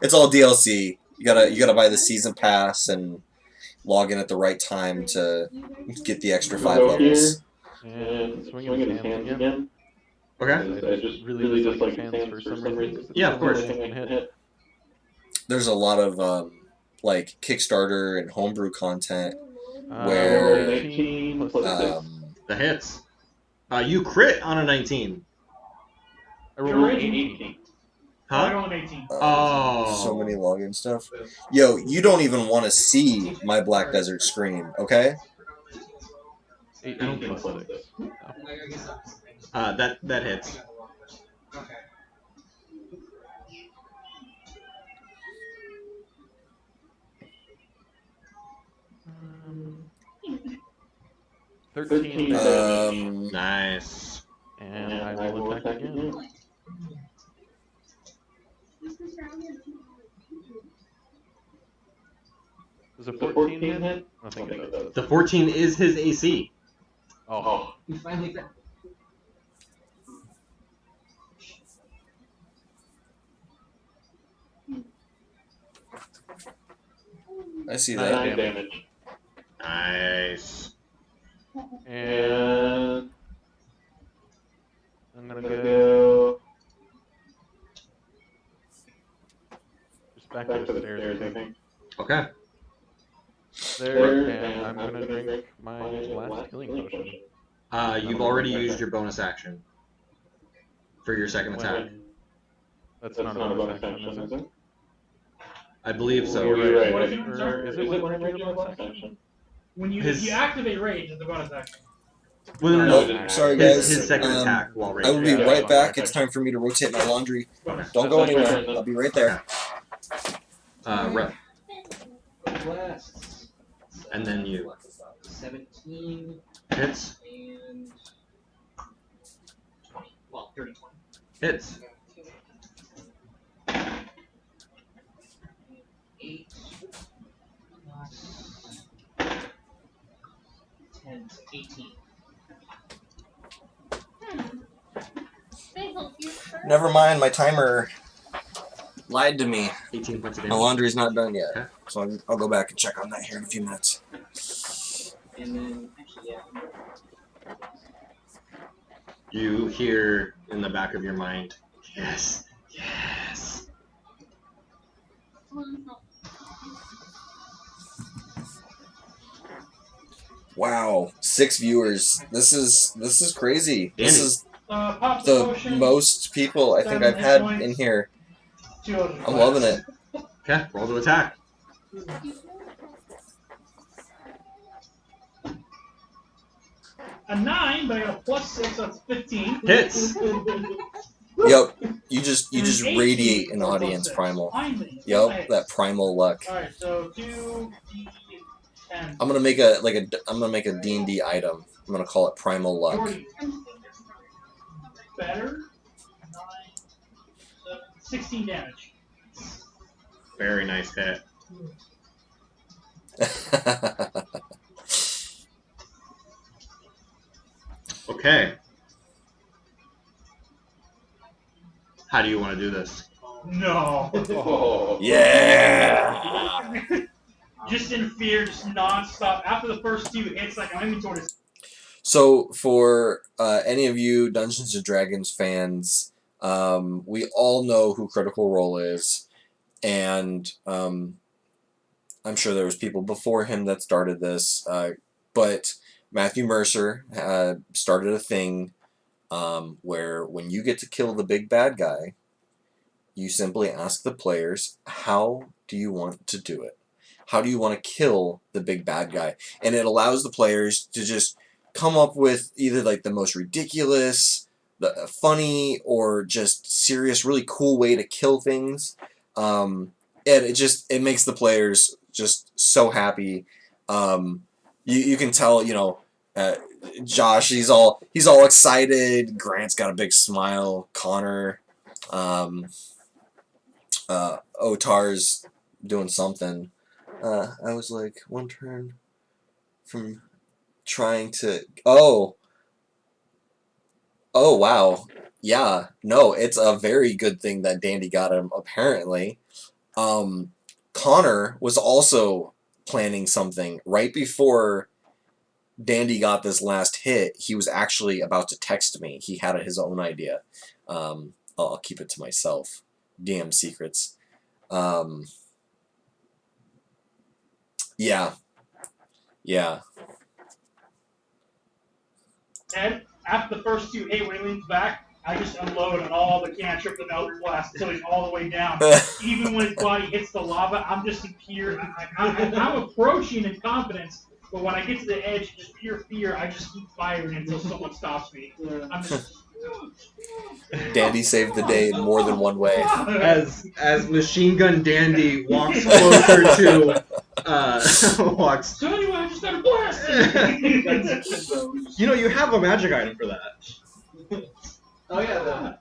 It's all DLC. You gotta buy the season pass and log in at the right time to get the extra 5 levels. And swing his hands again. Okay. I just really just like his hands for some reason. 'Cause it's Yeah, the of only course. thing I can hit. There's a lot of like Kickstarter and homebrew content Uh, where 18 plus 6. The hits. You crit on a 19. I rolled an 18. 18. Huh? I rolled an 18. Oh. So many login stuff. Yo, you don't even want to see my Black Desert screen, okay? 18 plus 6. That hits. Okay. Um, 13 damage. Nice. And I will attack again. Does a 14 hit? I think it does. The 14 is his AC. Oh. We finally found. I see 9 that. damage. Nice. And I'm gonna go just back to the stairs, I think. Okay. There, and I'm gonna drink my last healing potion. You've already used your bonus action for your second attack. That's not a bonus action, is it? I believe so. You're right. What if you- Or is it when I do a bonus action? When you His- if you activate rage, it's a bonus action. Well, no, Oh, no. sorry guys. His second Um, attack while I will be raging. Yeah, right back. okay. It's time for me to rotate my laundry. Okay. Don't go That's my anywhere. turn. I'll be right there. Rep. Blasts. And then you. 17 Hits. and 20. Well, 30, 20. Hits. 8 plus 10, so 18. Never mind, my timer lied to me. 18 points of My damage. laundry's not done yet. Okay. So I'll go back and check on that here in a few minutes. And then, actually, yeah. You hear in the back of your mind, yes, yes. Wow, 6 viewers. This is crazy. This Danny. is Pop the The potion. most people I think 7 I've hit had points, in here. 2 other I'm loving it. Okay, roll to attack. A 9, but I got a +6, so it's 15. Hits. Yep. You just And an 18 radiate an for audience, +6. Primal. Finally. Yep, that primal luck. Alright, so 2d10. I'm gonna make a D&D item. I'm gonna call it Primal Luck. Jordy. Better. 9, 7, 16 damage. Very nice hit. Okay. How do you want to do this? No. Oh. Yeah. Just in fear, just non-stop. After the first 2 hits, like, I'm aiming towards. So for any of you Dungeons and Dragons fans, we all know who Critical Role is, and I'm sure there was people before him that started this, but Matthew Mercer started a thing where when you get to kill the big bad guy, you simply ask the players, how do you want to do it? How do you want to kill the big bad guy? And it allows the players to just come up with either like the most ridiculous, the funny, or just serious, really cool way to kill things. And it makes the players just so happy. You can tell, Josh, he's all excited. Grant's got a big smile. Connor, Otar's doing something. I was like one turn from trying to. Oh wow, yeah. No, it's a very good thing that Dandy got him. Apparently, Connor was also planning something right before Dandy got this last hit. He was actually about to text me. He had his own idea. I'll keep it to myself. DM secrets. Yeah. And after the first 2 hit, when he leans back, I just unload on all the cantrip and Elder Blast until he's all the way down. Even when his body hits the lava, I'm just in pure. I'm approaching in confidence, but when I get to the edge, just pure fear, I just keep firing until someone stops me. I'm just. Dandy saved the day in more than one way. As Machine Gun Dandy walks closer to walks. So anyway, I just got a blast. You have a magic item for that. Oh yeah.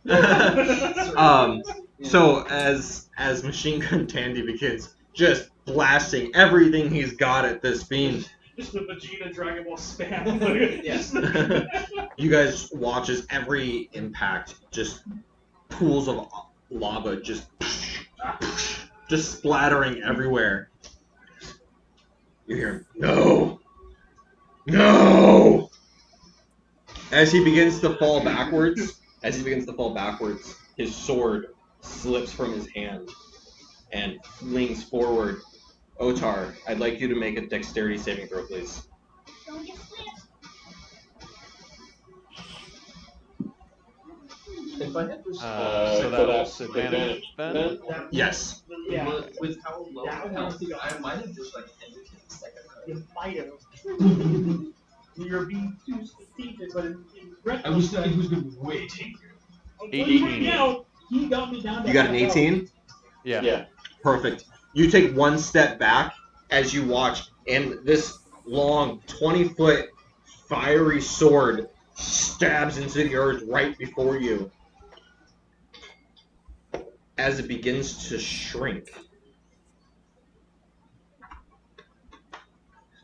So as Machine Gun Dandy begins just blasting everything he's got at this fiend, Just the Vegeta Dragon Ball spam. you guys watch as every impact just pools of lava just splattering everywhere. You hear him, no. As he begins to fall backwards, his sword slips from his hand and flings forward. Otar, I'd like you to make a dexterity saving throw, please. If I had this, So that's advantage then? Yes. Yeah. with how low my health is, I might have just like ended it the second time. You might have. You're being too strategic, but in I was retrospect, thinking he was gonna be way tankier. 18. Now, he got me down to You got an half health. 18? Yeah. Perfect. You take one step back as you watch, and this long 20-foot fiery sword stabs into the earth right before you as it begins to shrink.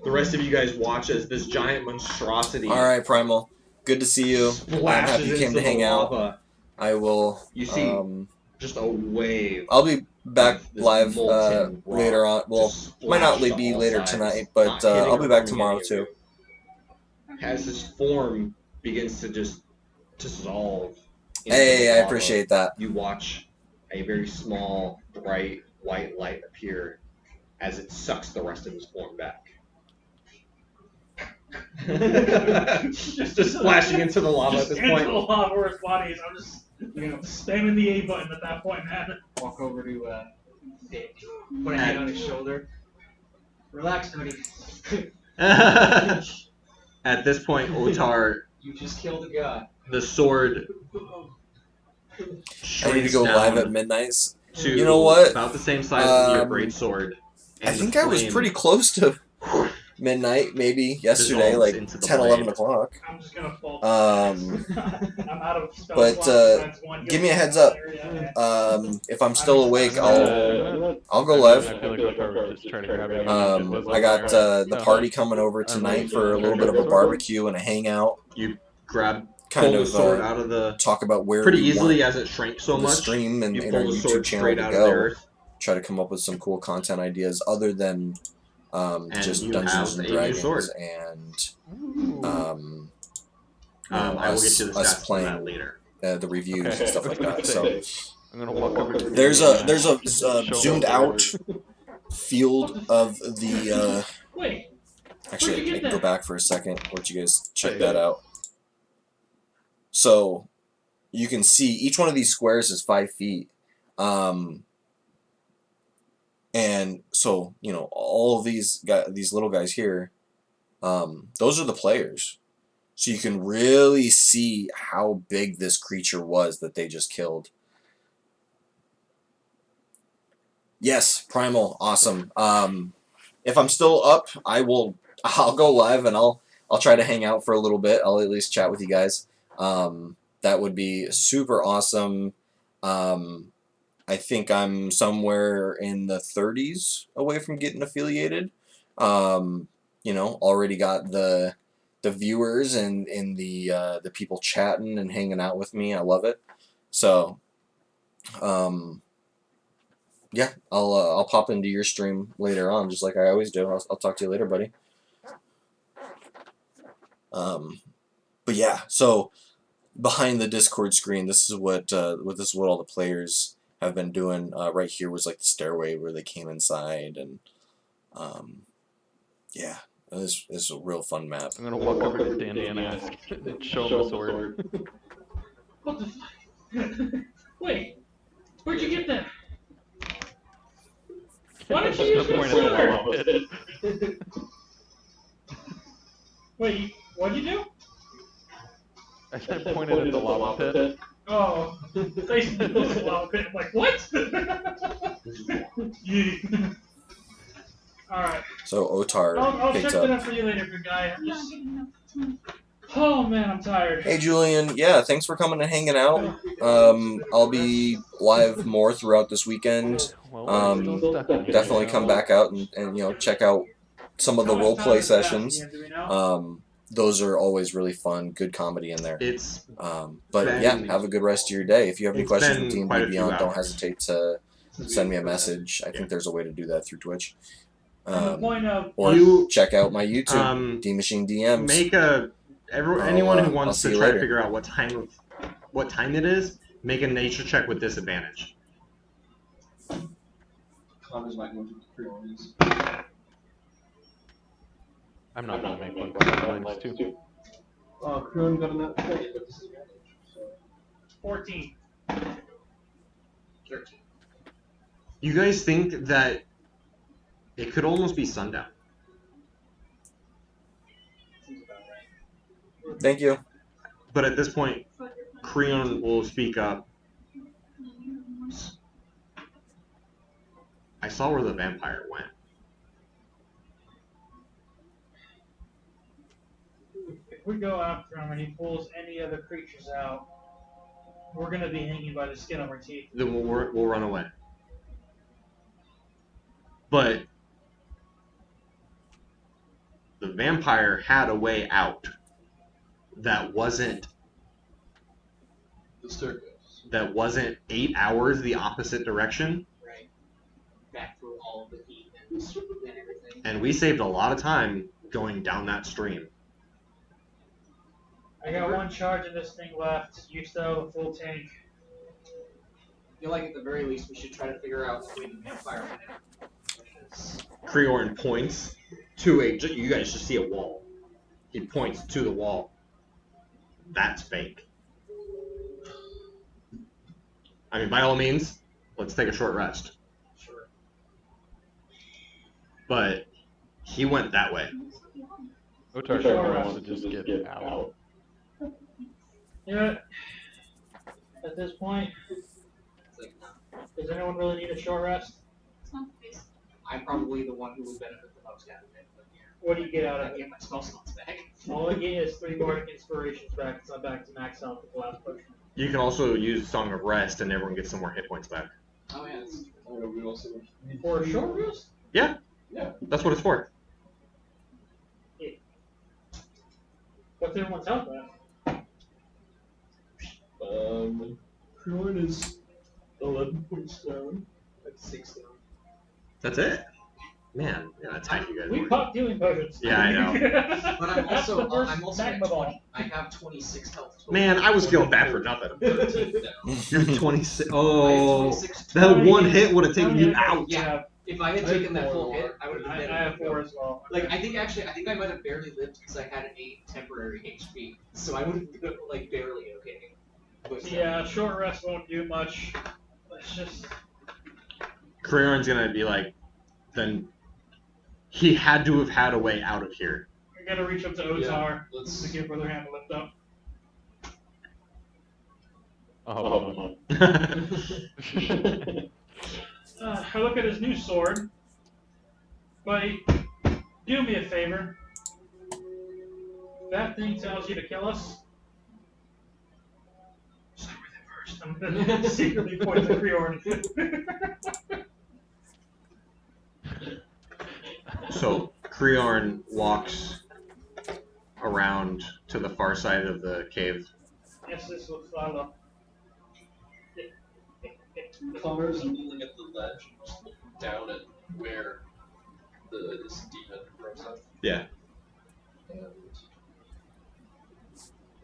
The rest of you guys watch as this giant monstrosity All right, Primal. Good to see you. I'm splashes happy you came into to hang the out. lava. I will. You see just a wave. I'll be back of this live molten rock later on. Well, just might not splashed to be all later sides, tonight, but not hitting I'll or be back harming tomorrow any of too. you. As this form begins to just dissolve into Hey, the I lava, appreciate that. you watch a very small, bright, white light appear as it sucks the rest of his form back. just splashing into the lava Just at this into point. the lava where his body is. I'm just spamming the A button at that point, man. Walk over to Dick, put a hand on his shoulder. Relax, Cody. At this point, Otar, You just killed a god. the sword I need to shrinks go live down at midnight. to You know what? about the same size as your Um, great sword. I And think the I was flame pretty close to midnight, maybe yesterday, dissolves like into the 10, 11 blade. o'clock. I'm just gonna fall. Um, I'm out of spell but, slots, so that's one give me a good heads one up. there, yeah. If I'm still awake, I'm I'll go I live. feel like Otar was just trying to grab you and it was I got fire. the No. party coming over I'm tonight like, for a little trying bit to of a grab barbecue and a hangout. You grab, Kind pull of the sword out of the talk about where pretty we easily want as it shrank so the much. stream and You our pull the YouTube sword channel straight to out of the go. earth, Try to come up with some cool content ideas other than and just you Dungeons have and a new sword. Dragons and I will get you the us stats for that playing later. the reviews Okay, and stuff I was like gonna that. say, So I'm gonna walk over to the there's a show zoomed the out sword. field of the. Wait, Actually, where'd you I get can go that? back for a second. Let you guys check Hey. that out. So you can see each one of these squares is 5 feet. And so, all of these little guys here, those are the players. So you can really see how big this creature was that they just killed. Yes, Primal, awesome. If I'm still up, I'll go live and I'll try to hang out for a little bit. I'll at least chat with you guys. That would be super awesome. I think I'm somewhere in the 30s away from getting affiliated. Already got the viewers and the people chatting and hanging out with me. I love it. So, yeah, I'll pop into your stream later on, just like I always do. I'll talk to you later, buddy. But yeah, so behind the Discord screen, this is what all the players have been doing. Right here was like the stairway where they came inside, and yeah, this is a real fun map. I'm gonna walk over to Danny and ask, show him the sword. What the fuck? Wait, where'd you get that? Why don't you use The your point of the sword? lava pit. Wait, what'd you do? I said pointed at the lava pit. Oh, they said it was a lava pit. I'm like, what? Yeah. Alright. So Otar I'll check picked that up. up for you later, good guy. Oh man, I'm tired. Hey Julian, yeah, thanks for coming and hanging out. I'll be live more throughout this weekend. Well, I'm still stuck in here, Definitely come back out and check out some of the role play sessions. Those are always really fun, good comedy in there. But yeah, have a good rest of your day. If you have any questions with D&D Beyond, don't hesitate to send me a message. I think there's a way to do that through Twitch. Or check out my YouTube, D Machine DMs. Make anyone who wants to try to figure out what time it is, make a nature check with disadvantage. Connor's might go to priorities. I'm not gonna make one, but mine's too. Kroon got a net 20 with disadvantage. So. 14. 13. You guys think that it could almost be sundown? Thank you. But at this point, Creon will speak up. I saw where the vampire went. If we go after him and he pulls any other creatures out, we're gonna be hanging by the skin of our teeth. Then we'll run away. But the vampire had a way out that wasn't The staircase. that wasn't 8 hours the opposite direction. Right. Back through all of the heat and everything. And we saved a lot of time going down that stream. I got one charge of this thing left. You still have a full tank. I feel like at the very least we should try to figure out the way the vampire went in. Creorn points to you guys just see a wall. He points to the wall. That's fake. I mean, by all means, let's take a short rest. Sure. But he went that way. Otar sure wants to just get out. You know what? At this point, It's like, no. does anyone really need a short rest? It's not face. I'm probably the one who would benefit the most out of it. But yeah. What do you get out I of it? get my spell slots back. All I get is 3 more inspirations back, so I'm back to max health with the last potion. You can also use Song of Rest, and everyone gets some more hit points back. Oh yeah. That's true. We also For a short rest? Yeah. Yeah. That's what it's for. What's everyone's health at? Krillin is 11 points down. That's 6 down. That's it. Man, yeah, that's how you guys We work. popped healing potions. Yeah, I know. But I'm That's also the first I'm also magma at ball. 20. I have 26 health total. Man, I was feeling bad for nothing. 13 down. You're 26. I have Oh, 26 that total. one hit would have taken you How out. many Yeah. If I had I have taken that 4 full hit, more. I would have I been have 4 as well. Like I think I might have barely lived because I had an 8 temporary HP, so I would have been like barely okay. But Yeah, short rest won't do much. Let's just. Krion's gonna be like, then he had to have had a way out of here. I gotta reach up to Otar let's- to give her their hand to lift up. Oh. I look at his new sword. Buddy, do me a favor. That thing tells you to kill us. Start with it first. I'm gonna secretly point to Kriorn. So Kriorn walks around to the far side of the cave. Yes, this will follow. Connor's kneeling at the ledge and just looking down at where this demon rose up. Yeah. And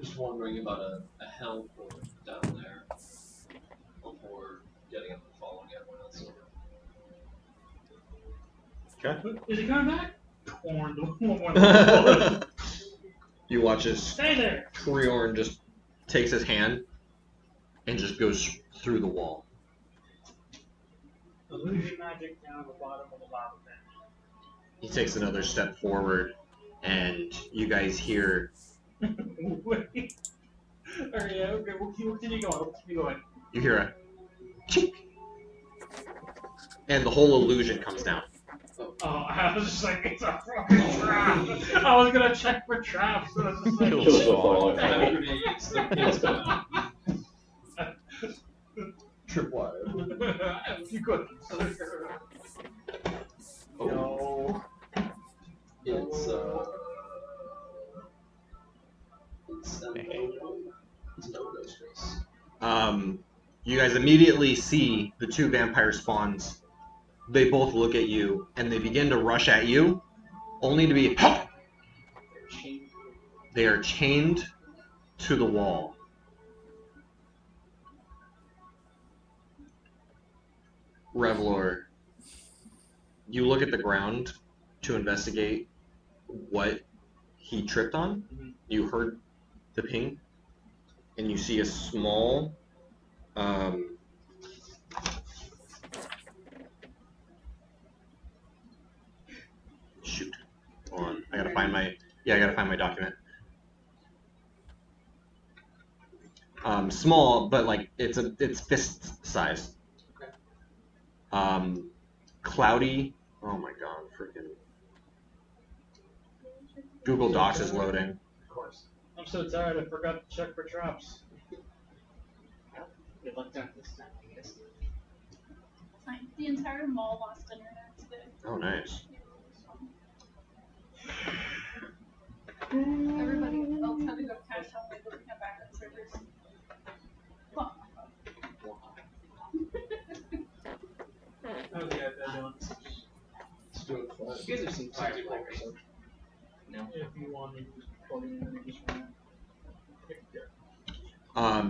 just wondering about a hell portal down there before getting up and following everyone else over. Okay. Is he coming back? Torn the one. You watch as Stay there. Kriorn just takes his hand and just goes through the wall. Illusion magic down at the bottom of the lava pit. He takes another step forward, and you guys hear Wait. Alright, yeah, okay, we'll continue going. We'll continue going. you hear a chink, and the whole illusion comes down. Oh, I was just like, it's a fucking trap. I was gonna check for traps, so I was just like, Kills Kills us all. Grenades, the kills down. Tripwire. I have a few cookies. Oh, No. it's a no-go space. You guys immediately see the two vampire spawns. They both look at you, and they begin to rush at you, only to be... They are chained to the wall. Revlor, you look at the ground to investigate what he tripped on. You heard the ping, and you see a small shoot. Hold on. I gotta find my document. Small, but like it's fist size. Okay. Cloudy. Oh my god, freaking Google Docs is loading. Of course. I'm so tired, I forgot to check for traps. Good luck down this time, I guess. Fine. The entire mall lost internet today. Oh, nice. Everybody else had to go cash out, like, we have backup servers. Well, How's the iPad doing? It's doing fine. You guys have seen Fire Black, right? No. If you want to just plug it in, just run it.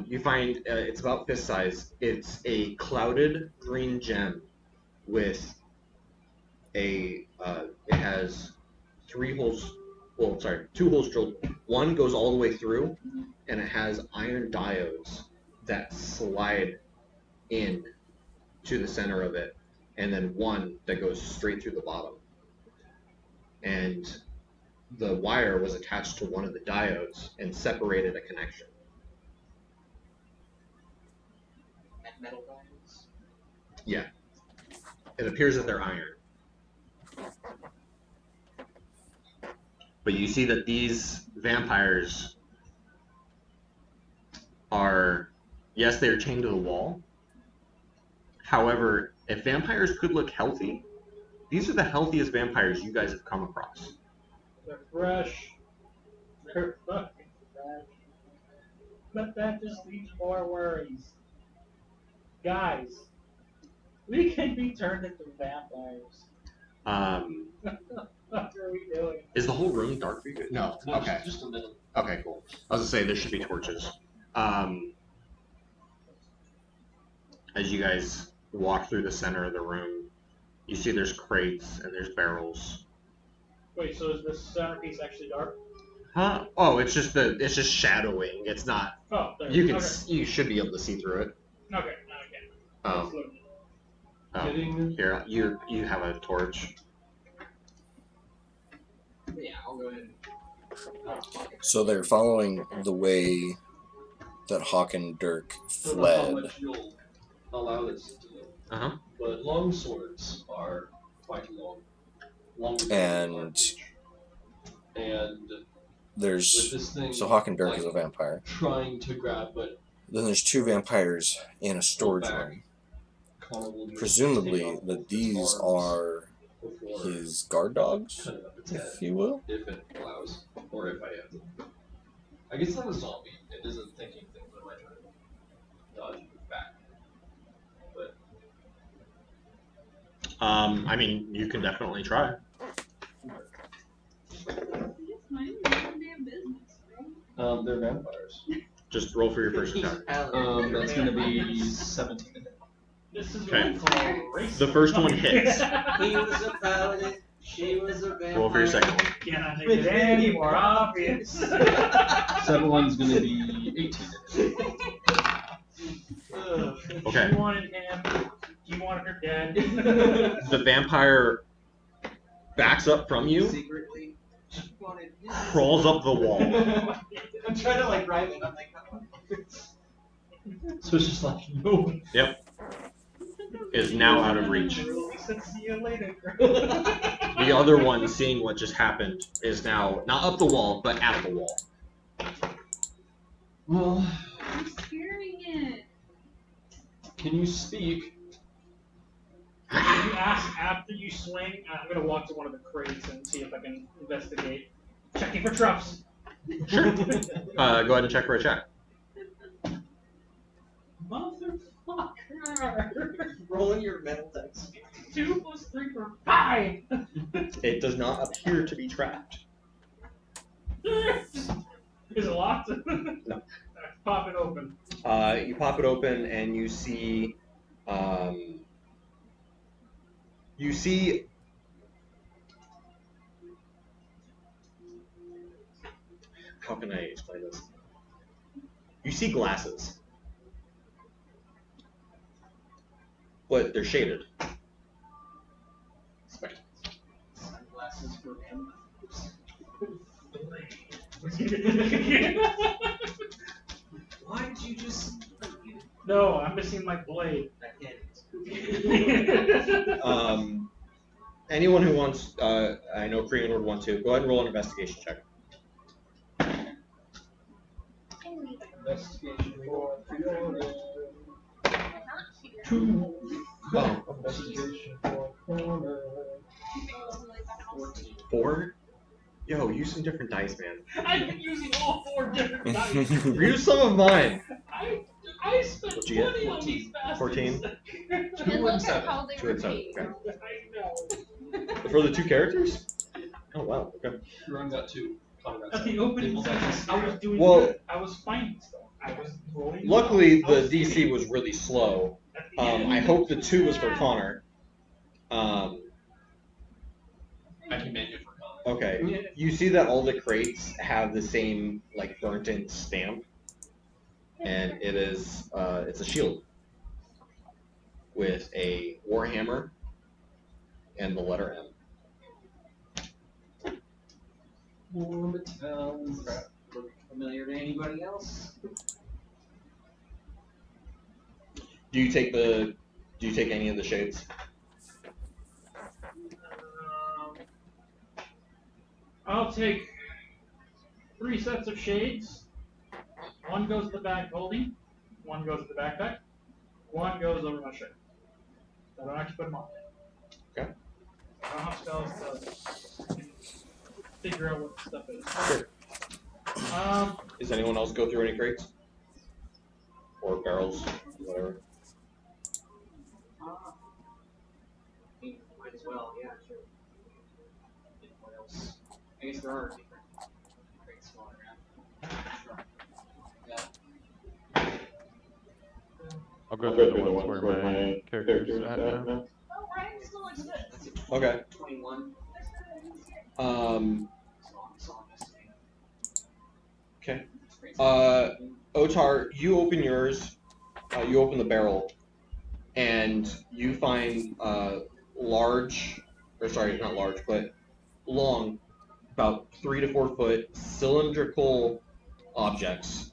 You find it's about fist size. It's a clouded green gem with a. It has 3 holes well, sorry, 2 holes drilled. One goes all the way through, and it has iron diodes that slide in to the center of it, and then one that goes straight through the bottom. And the wire was attached to one of the diodes and separated a connection. Metal diodes. Yeah. It appears that they're iron. But you see that these vampires are, yes, they're chained to the wall. However, if vampires could look healthy, these are the healthiest vampires you guys have come across. They're fresh. They're fucking fresh. But that just leaves more worries. Guys, we can be turned into vampires. What are we doing? Is the whole room dark for you? No. No, Okay. just a minute. Okay, cool. I was gonna say there should be torches. As you guys walk through the center of the room, you see there's crates and there's barrels. Wait, so is this centerpiece actually dark? Huh? Oh, it's just shadowing. It's not. Oh, there. You can. Okay. You should be able to see through it. Okay, now I can. Here, you have a torch. Yeah, I'll go ahead. So they're following the way that Hakan Dirk Don't know how fled. much you'll allow this to do. Uh-huh. But long swords are quite long. Longer And and with there's this thing, so Hakan Dirk like, is a vampire. trying to grab, but Then there's 2 vampires in a storage back. room. Connor will just Presumably take off that his these arms are before his guard dogs, cutting up its head, if you will. if it allows, or if I have to. I guess not a zombie. It isn't thinking things. I might try to dodge and move back. But I mean, you can definitely try. It's minding your own damn business, bro. they're vampires. Just roll for your first attack. That's gonna be 17. This is Okay. what we call race. The first one hits. He was a paladin. She was a vampire. Roll for your second one. Can I make it any more obvious? Second one's gonna be 18. Okay. She wanted him. He wanted her dead. The vampire backs up from you, Secretly, she wanted his- crawls up the wall. I'm trying to like rhyme it. I'm like, So it's just like, no. Yep. Is now out of reach. He said, see you later. The other one, seeing what just happened, is now not up the wall, but at the wall. Well, I'm scaring it. can you speak? You ask after you swing. I'm gonna walk to one of the crates and see if I can investigate. Checking for traps. Sure. Go ahead and check for a check. Motherfucker. rolling your metal dice. 2 + 3 for 5. It does not appear to be trapped. Is it locked? No. Pop it open. You pop it open and you see, how can I explain this? You see glasses, but they're shaded. Sunglasses for him. Why did you just? No, I'm missing my blade. Anyone who wants, I know Korean would want to, go ahead and roll an investigation check. Investigation for Fiona. Oh. Investigation for Connor. 4? Yo, use some different dice, man. I've been using all 4 different dice. Use some of mine. I spent What'd you get? money on these bastards. 14? And look at how they 2 were and 7. paid. Okay. I know. For the 2 characters? Oh wow. Okay. Huron got 2. Connor got At 7. the opening They both session, got I was doing Well- good. I was finding stuff. I was rolling. Luckily, well. I the was DC hitting. was really slow. At the end, I hope the 2 was for Connor. I can make it for Connor. Okay. You see that all the crates have the same like burnt-in stamp, and it is it's a shield with a warhammer and the letter M. Sounds familiar to anybody else? Do you take any of the shades? I'll take 3 sets of shades. One goes to the bag holding, one goes to the backpack, one goes over my shirt. I don't actually put them on. Okay. I don't have spells to figure out what the stuff is. Sure. Does anyone else go through any crates? Or barrels, whatever. Might as well, yeah, sure. What else? I guess there are different crates flying around. Yeah. I'll go through the ones where my character's at now. Oh, Ryan still looks good. That's it. Okay. 21. That's what Okay. Otar, you open yours. You open the barrel, and you find large, or sorry, not large, but long, about 3 to 4 foot cylindrical objects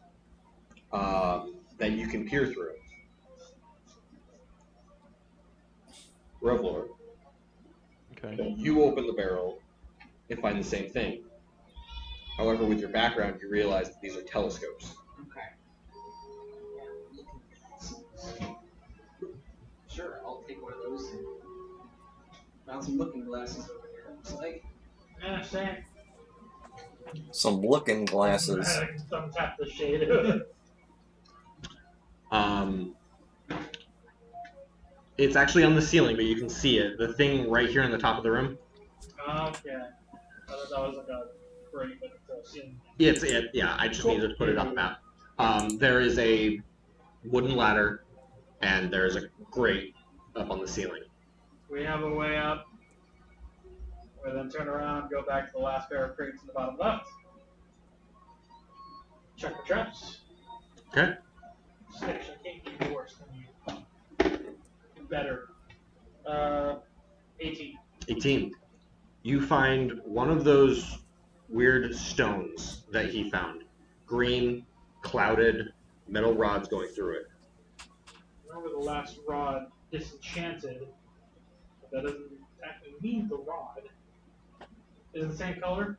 that you can peer through. Revlor, Okay. you open the barrel and find the same thing. However, with your background, you realize that these are telescopes. Okay. Sure, I'll take one of those. Found some looking glasses over here. Looks like. Yeah, same. Some looking glasses. I can thumb tap the shade. It's actually on the ceiling, but you can see it. The thing right here in the top of the room. Okay. I thought that was like a crate, but it's a ceiling. It's it. Yeah, I just needed to put it up map. There is a wooden ladder, and there's a grate up on the ceiling. We have a way up. We then turn around, go back to the last pair of crates in the bottom left. Check the traps. Okay. 6. I can't do worse than you. Better. 18. 18. You find one of those weird stones that he found. Green, clouded, metal rods going through it. Remember the last rod disenchanted. But that doesn't exactly mean the rod. Is it the same color?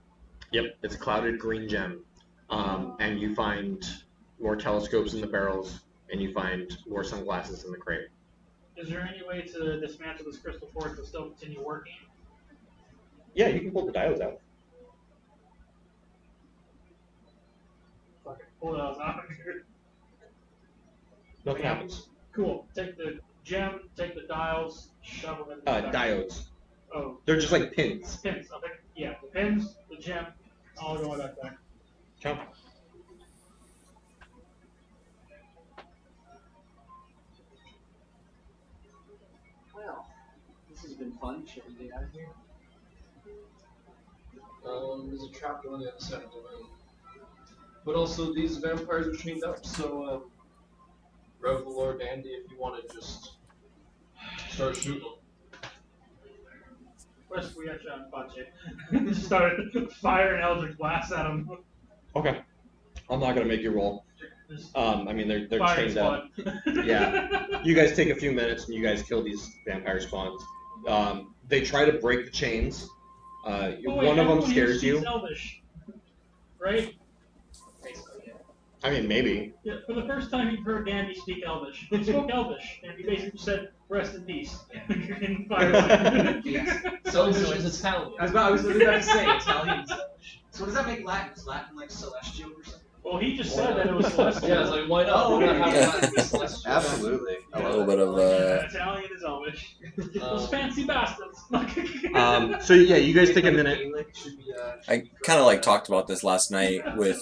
Yep, it's a clouded green gem. And you find more telescopes in the barrels, and you find more sunglasses in the crate. Is there any way to dismantle this crystal force to still continue working? Yeah, you can pull the diodes out. Fucking pull those out. Nothing happens. Cool. Take the gem, take the dials, shove them in the back. Diodes. Oh. They're just like pins. Pins. I'll take, yeah, the pins, the gem, all go in that back. Okay. Well, this has been fun. Should we get out of here? There's a trapdoor on the other side of the room. But also, these vampires are chained up, so, Revelor, Dandy, if you want to just start shooting them. First, we actually unpunch it. Just started firing Eldritch blasts at them. Okay. I'm not gonna make you roll. I mean, they're chained up. Yeah. You guys take a few minutes and you guys kill these vampire spawns. They try to break the chains. One of them scares you. Elvish, right? I mean, maybe. Yeah, for the first time you've heard Dandy speak Elvish. He spoke Elvish, and he basically said, rest in peace. In Firelight. Yes. Elvish is Italian. I was about to say Italian. So does that make Latin? Is Latin like celestial or something? Well, he just said that it was celestial. Yeah, it's like, why not? Oh, We're gonna yeah. have Latin be celestial. Absolutely. A little bit of Yeah, Italian is Elvish. Those fancy bastards. So yeah, you guys take a minute. I kind of like talked about this last night with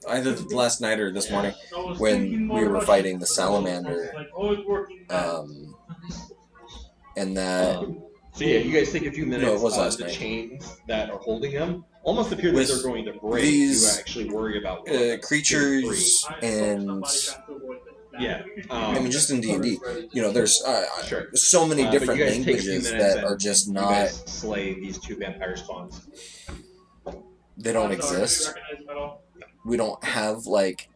either last night or this morning when we were fighting the salamander, and that So yeah, you guys take a few minutes. No, it was last the night. chains that are holding them almost appear that With they're going to break. these, you actually worry about one of them. creatures and Yeah. I mean, just in D&D, you know, there's Sure. so many But different you guys take a few languages minutes that are and just you not, guys slay these 2 vampire spawns. they don't exist. We don't have like,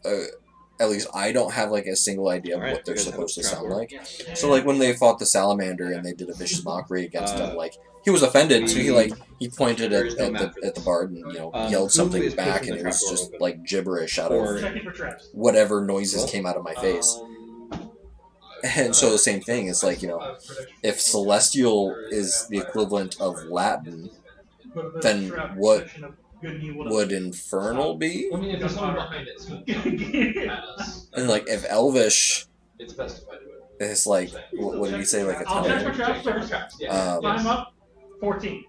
at least I don't have like a single idea of Alright, what they're you guys head up supposed to the sound trapdoor. like. So like when they fought the salamander and they did a vicious mockery against him, like he was offended, so he pointed There is no at map for the this. bard and yelled Who something is back, pushing and the it was trapdoor just open? like gibberish out Or- of Checking for traps. whatever noises Roll. came out of my face. I- And so the same thing, it's like, I still have if protection. celestial There is a the vampire equivalent of who's Latin, But the then trap what section of good and evil would doesn't infernal be? I mean, if there's someone behind it, it's going to at us. And like if elvish It's best if I do it. is like, what did he say, like I'll check for Italian? traps first. Yeah. Climb up. 14.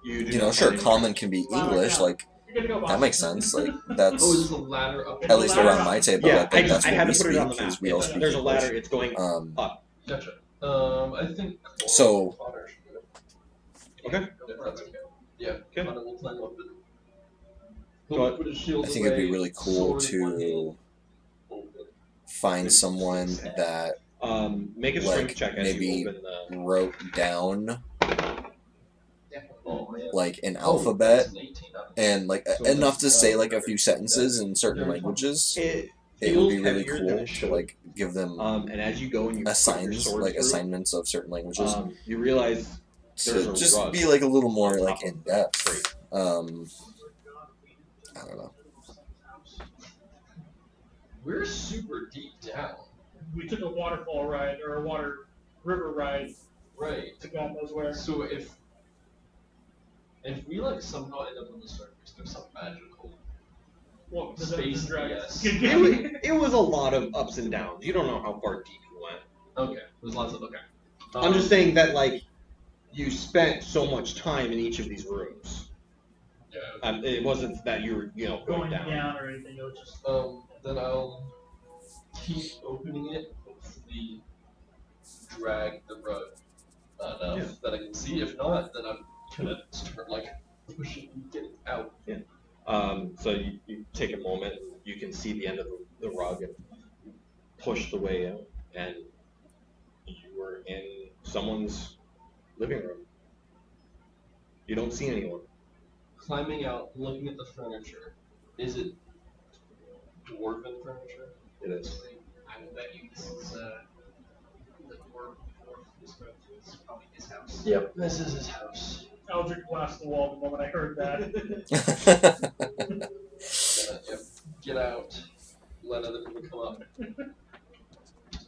You do You know, not sure, find any common traps. can be Wow, English, yeah. like You're good to go, boss. that makes sense. Like Oh, that's there's a ladder up. at least around my table. Yeah, I think that's I what had we to put it on the speak, map. is we all It's- speak There's a English. ladder. It's going up. Gotcha. I think. So- Connor should do it. Okay. If that's okay. Yeah. Okay. Connor will climb up and Go he'll put his shield I think it'd be away, really cool sword in one hand, to open. find someone that Make a Like, strength check as maybe you open the. wrote down Oh, man. like an Oh, alphabet that's an 18 out of and like So enough to that's, say like a few sentences in certain very languages. It It would feels be really heavier than cool it to should. like give them And as you go and you put your assigns sword like through, assignments of certain languages you realize there's to a just rug be like a little more on like top of in the depth. tree. I don't know. We're super deep down. We took a waterfall ride or a river ride Right. to God knows where. So if we like somehow end up on the surface, there's some magical Well, the space. Dungeons and Dragons. Yes. It was a lot of ups and downs. You don't know how far deep you went. Okay. There's lots of okay. I'm just saying that like you spent so much time in each of these rooms. Yeah. It wasn't that you were going Going down. down or anything, it was just. Then I'll keep opening it. Hopefully, drag the rug enough that I can see. If not, then I'm gonna start like pushing and getting out. So you take a moment. You can see the end of the rug and push the way out, and you were in someone's living room. You don't see anyone. Climbing out, looking at the furniture. Is it dwarven furniture? It is. I will bet you this is the dwarf described as probably his house. Yep. This is his house. Eldrick blasted the wall the moment I heard that. Get out. Let other people come up.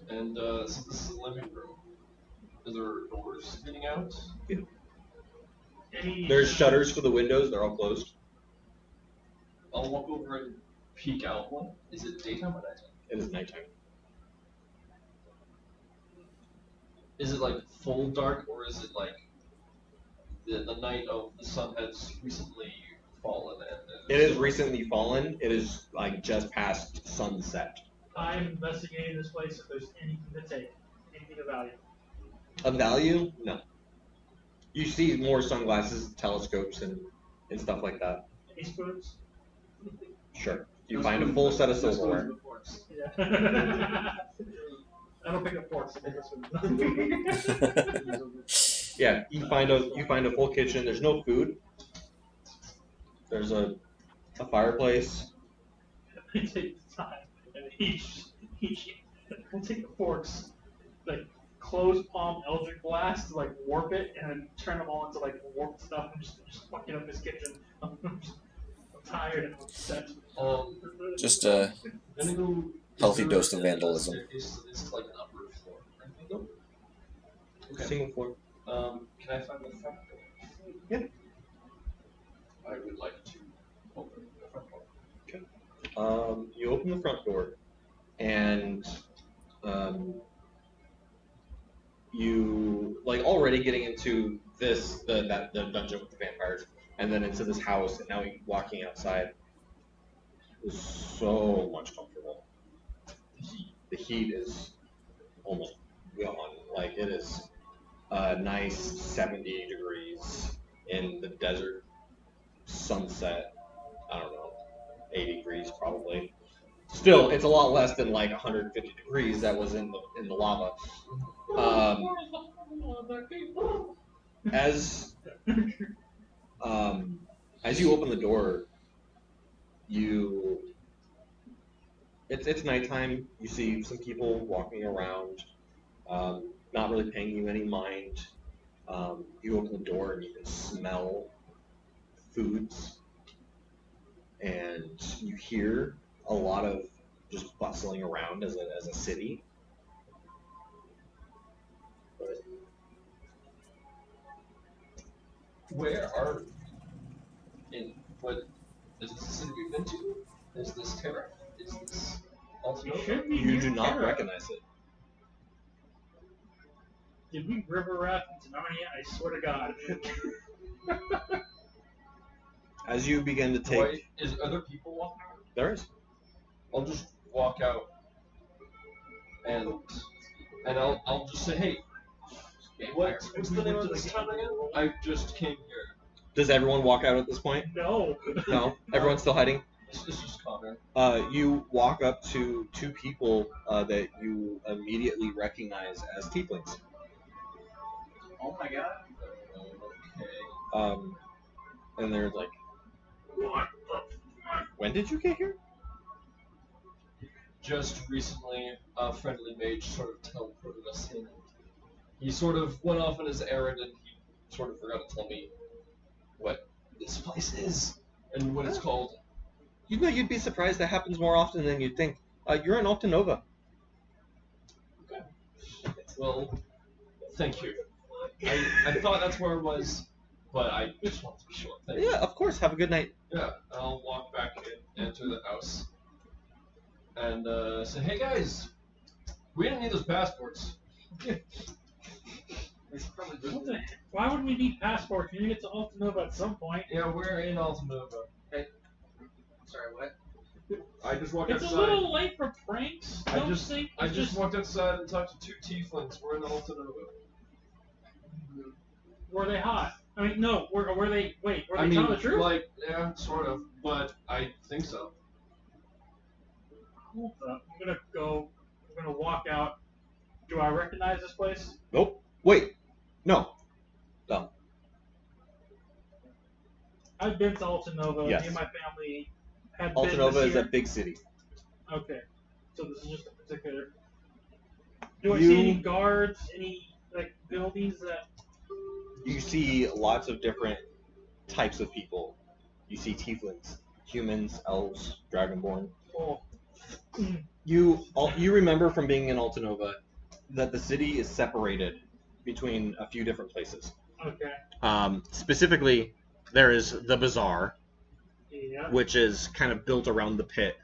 And so this is the living room. Is there doors leading out? There's shutters for the windows. They're all closed. I'll walk over and peek out one. Is it daytime or nighttime? It is nighttime. Is it like full dark or is it like the night of the sun has recently fallen and It is recently fallen. It is like just past sunset. I'm investigating this place if there's anything to take, anything of value. Of value? No. You see more sunglasses, telescopes, and stuff like that. Any spoons? Sure. You find a full set of silverware. Yeah. I don't pick up forks. I pick up spoons. Yeah, you find a full kitchen. There's no food. There's a fireplace. I take the time and each I take the forks, like close palm Eldritch Blast to like warp it and then turn them all into like warped stuff and just fucking up this kitchen. I'm tired and upset. Just a gonna go. healthy is there dose of a vandalism. staircase to this like an upper floor? or anything? Nope. Okay. Single floor. Can I find the front door? Yeah. I would like to open the front door. You open the front door, and you like already getting into the dungeon with the vampires, and then into this house, and now you're walking outside. Is so much comfortable. The heat is almost gone. Like it is. a nice 70 degrees in the desert, sunset, I don't know, 80 degrees probably. Still, it's a lot less than like 150 degrees that was in the lava. As you open the door, it's nighttime. You see some people walking around, not really paying you any mind. You open the door and you can smell foods, and you hear a lot of just bustling around as a city. Where are what is this the city we've been to? Is this Terra? Is this Altanova? You do not recognize it. Did we river raft into Narnia? I swear to God. As you begin to take, Is other people walking around? there is. I'll just walk out and I'll just say, hey, what's the name of this town again? I just came here. Does everyone walk out at this point? No. No? Everyone's still hiding? It's just Connor. You walk up to two people that you immediately recognize as tieflings. Oh my god. Okay. And they're like, when did you get here? Just recently, a friendly mage sort of teleported us in. He sort of went off on his errand and he sort of forgot to tell me what this place is and what it's called. You know, you'd be surprised that happens more often than you'd think. You're in Altanova. Okay. Well, thank you. I thought that's where it was, but I just wanted to be sure. Thank you. Yeah, of course. Have a good night. Yeah, I'll walk back in, enter the house, and say, hey guys, we didn't need those passports. Why would we need passports? We need to get to Altanova at some point. Yeah, we're in Altanova. Hey. Sorry, what? I just walked It's outside. a little late for pranks. I just walked outside and talked to two tieflings. We're in Altanova. Were they hot? I mean, no. Were they? Wait, were they telling the truth? Like, yeah, sort of, but I think so. Hold up. I'm gonna walk out. Do I recognize this place? Nope. Wait. No. No. I've been to Altanova. Yes. Me and my family had business Altanova is here. a big city. Okay. So this is just a particular. Do I see any guards? Any like buildings that? You see lots of different types of people. You see tieflings, humans, elves, dragonborn. Oh. You remember from being in Altanova that the city is separated between a few different places. Okay. Specifically, there is the bazaar, Yeah. which is kind of built around the pit.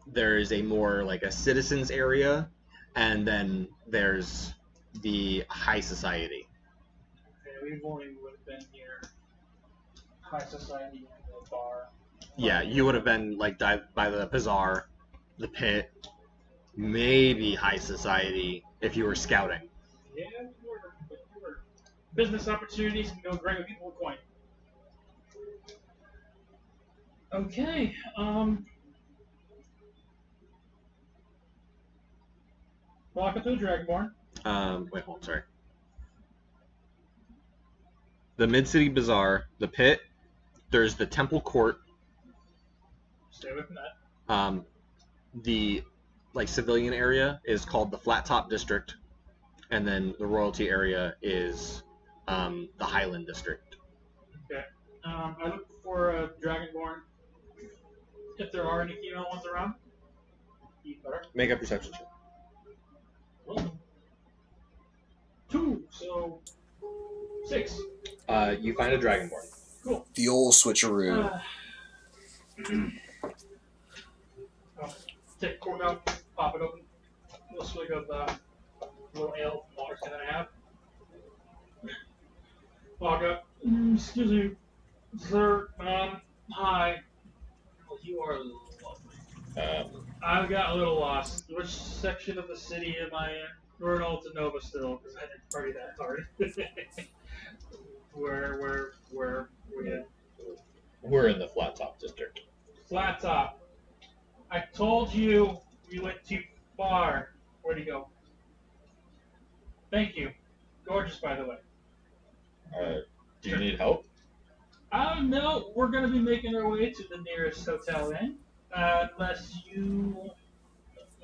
There is a more like a citizens area, and then there's the high society. Okay, we've only would have been near high society and the bar. Yeah, you would have been like by the bazaar, the pit, maybe high society if you were scouting. Yeah, we were. Business opportunities can go great with people with coin. Okay. Walk up to the Dragonborn. Wait, hold on, sorry. The Mid-City Bazaar, the pit, there's the Temple Court. Stay away from that. The like civilian area is called the Flat Top District, and then the royalty area is the Highland District. Okay. I look for a Dragonborn. If there are any female ones around, even better. Make a perception check. 2, so 6. You find a Dragonborn. Cool. The old switcheroo. Take a cork out, pop it open. A little swig of little ale from water skin that I have. Walk up. Excuse me, sir. Hi. Well, you are lovely. I've got a little lost. Which section of the city am I in? We're in Alta Nova still, because I didn't party that hard. where we at? We're in the Flat Top District. Flat Top. I told you we went too far. Where'd he go? Thank you. Gorgeous, by the way. Do you need help? No, we're going to be making our way to the nearest hotel inn. Unless you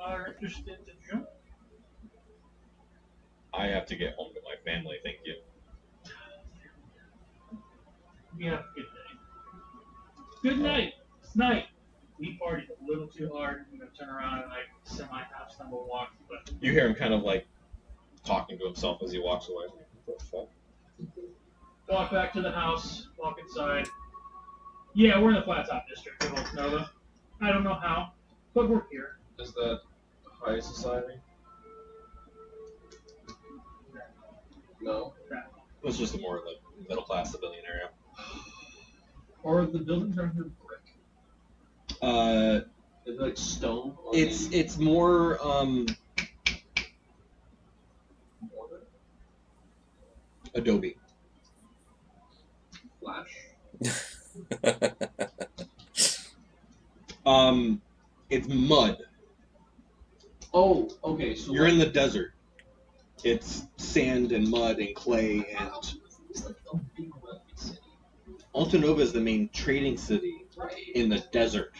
are interested to join. I have to get home to my family, thank you. You have a good day. Good night. It's night. We partied a little too hard. I'm going to turn around and like semi-half stumble walk. But You hear him kind of like talking to himself as he walks away. What the fuck? walk back to the house, walk inside. Yeah, we're in the Flat Top District of Oak Nova. I don't know how, but we're here. Is that high society? No. It's just more of like middle class civilian area. Or the buildings are here brick? Is it like stone? Or It's more mortar? Adobe. Flash? It's mud. Oh, okay. So You're in the desert. It's sand and mud and clay and. It's like a big wealthy city. Alta Nova is the main trading city in the desert.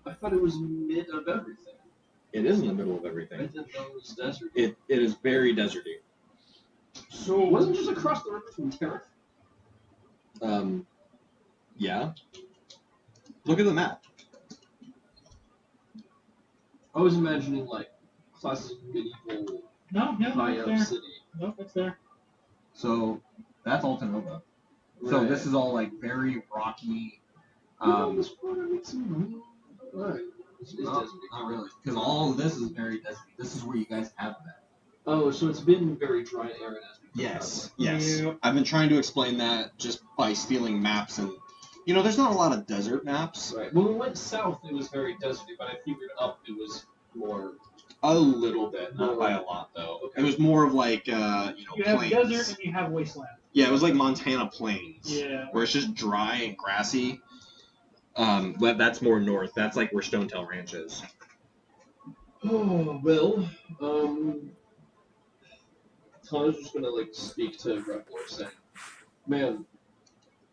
I thought it was mid of everything. It is in the middle of I everything. didn't know it was desert. It is very deserty. So it wasn't just across the river from Tariff? Yeah. Look at the map. I was imagining like classic medieval No, high it's up there. city. Nope, it's there. So that's Alta Nova. So Right. this is all like very rocky. This water makes some Alright. It's Not deserty. really, because all of this is very deserty. This is where you guys have that. Oh, so it's been very dry and arid as we Yes. Yeah. I've been trying to explain that just by stealing maps, and there's not a lot of desert maps. Right. When we went south, it was very deserty, but I figured up it was more. A little bit, not by a lot though. Okay. It was more of like You have plains. desert and you have wasteland. Yeah, it was like Montana plains. Yeah. Where it's just dry and grassy. But that's more north. That's like where Stonetail Ranch is. Oh well. Tom's just gonna like speak to Repler saying, "Man,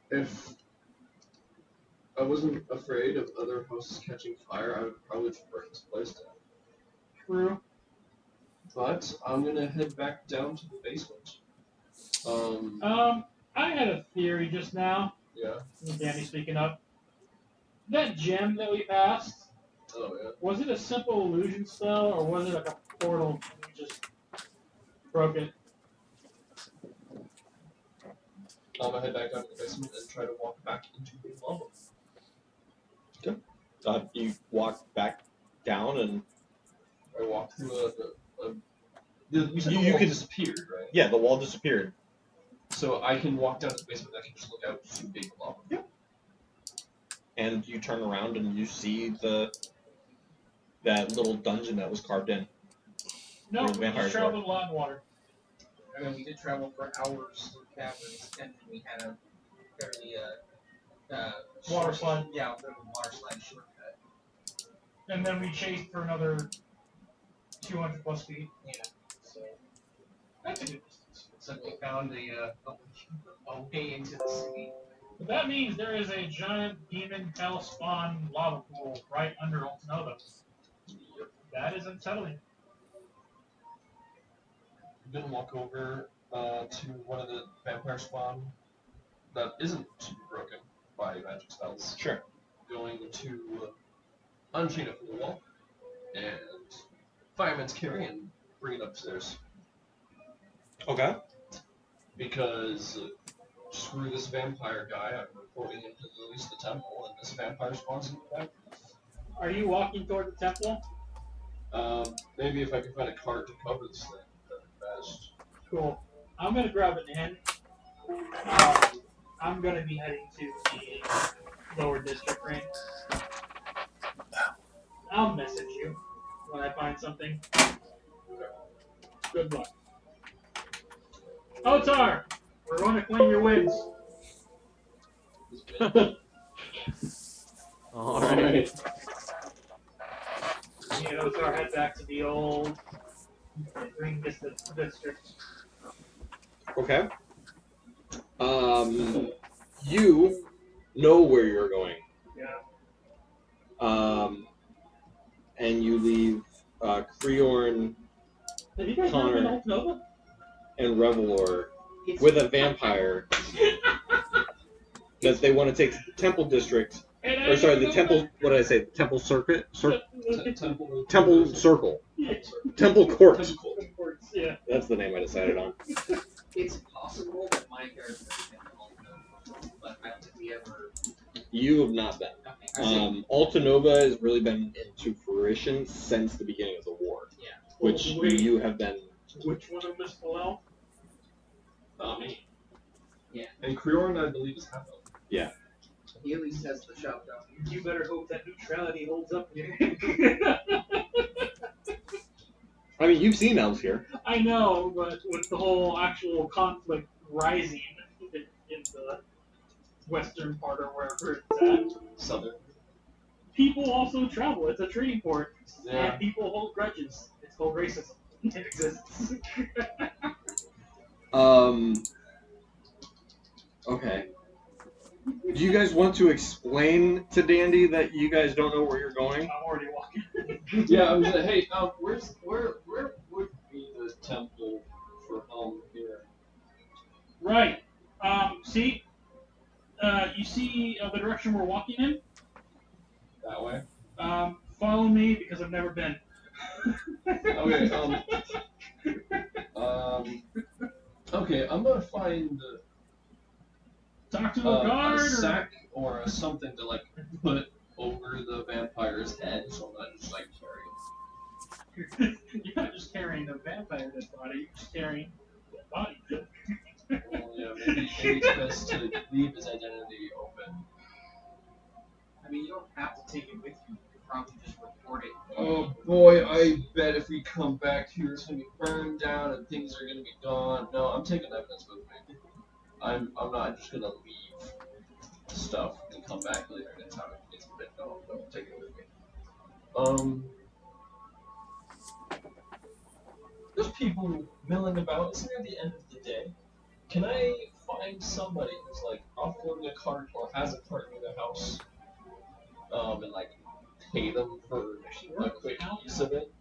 if I wasn't afraid of other houses catching fire, I would probably just burn this place down. True. But I'm gonna head back down to the basement. I had a theory just now. Yeah. Danny speaking up. That gem that we passed, Oh yeah. was it a simple illusion spell or was it like a portal and we just broke it? I'm gonna head back down to the basement and try to walk back into the lava. You walk back down and I walked through you said You the wall can- disappeared, right? yeah, the wall disappeared. So I can walk down to the basement and I can just look out to big lava. Yep. And you turn around and you see that little dungeon that was carved in. No, Where we the vampires just traveled a lot in water. I mean, we did travel for hours through caverns, and then we had a fairly Water slide. Yeah, a bit of a water slide shortcut. And then we chased for another 200 plus feet. Yeah. So that's a good distance. So we found a way into the city. But that means there is a giant demon hell spawn lava pool right under Alta Nova. That is unsettling. I'm gonna walk over to one of the vampire spawn that isn't broken by magic spells. Sure. Going to unchain it from the wall and fireman's carry and bring it upstairs. Okay. Because screw this vampire guy, I'm reporting him to release the temple, and this vampire spawns in the back. Are you walking toward the temple? Maybe if I can find a cart to cover this thing, that'd be best. Cool. I'm gonna grab an inn. I'm gonna be heading to the lower district ring. I'll message you when I find something. Good luck. Otar, we're going to claim your wins. All right. Me and Otar head back to the old Green District. Okay. You know where you're going. Yeah. And you leave Creorn, Have you guys Connor, never been Nova? and Revelor with a vampire that they want to take to the Temple District. Or sorry, the Temple. What did I say? Temple Circuit. Temple Circle. Temple Court. Yeah. That's the name I decided on. It's possible that my character has been called, but I don't think we ever. You have not been. Okay. Alta Nova has really been into fruition since the beginning of the war. Yeah. Which you have been. Which one of us fell out? Me. Yeah. And Creorn, I believe, is half elf. Yeah. He at least has the shout down. You better hope that neutrality holds up here. I mean, you've seen elves here. I know, but with the whole actual conflict rising in the western part or wherever it's at, Southern. people also travel. It's a trading port, Yeah. and people hold grudges. It's called racism. It exists. Okay. Do you guys want to explain to Dandy that you guys don't know where you're going? I'm already walking. Yeah, I was like, hey, where would be the temple for here? Right. See? You see the direction we're walking in? That way? Follow me because I've never been. Okay, okay, I'm gonna find Talk to a guard a sack or something to like put over the vampire's head, so I'm not just like carrying. You're not just carrying the vampire dead body, you're just carrying the body. Well, yeah, maybe it's best to leave his identity open. I mean, you don't have to take it with you. You could probably just report it. Oh boy, I bet if we come back here, it's gonna be burned down and things are gonna be gone. No, I'm taking evidence with me. I'm not just gonna leave stuff and come back later and it's how it's been. No, I'm taking it with me. There's people milling about. It's near the end of the day. Can I find somebody who's like offloading a cart or has a cart near their house, and like pay them for a quick use of it?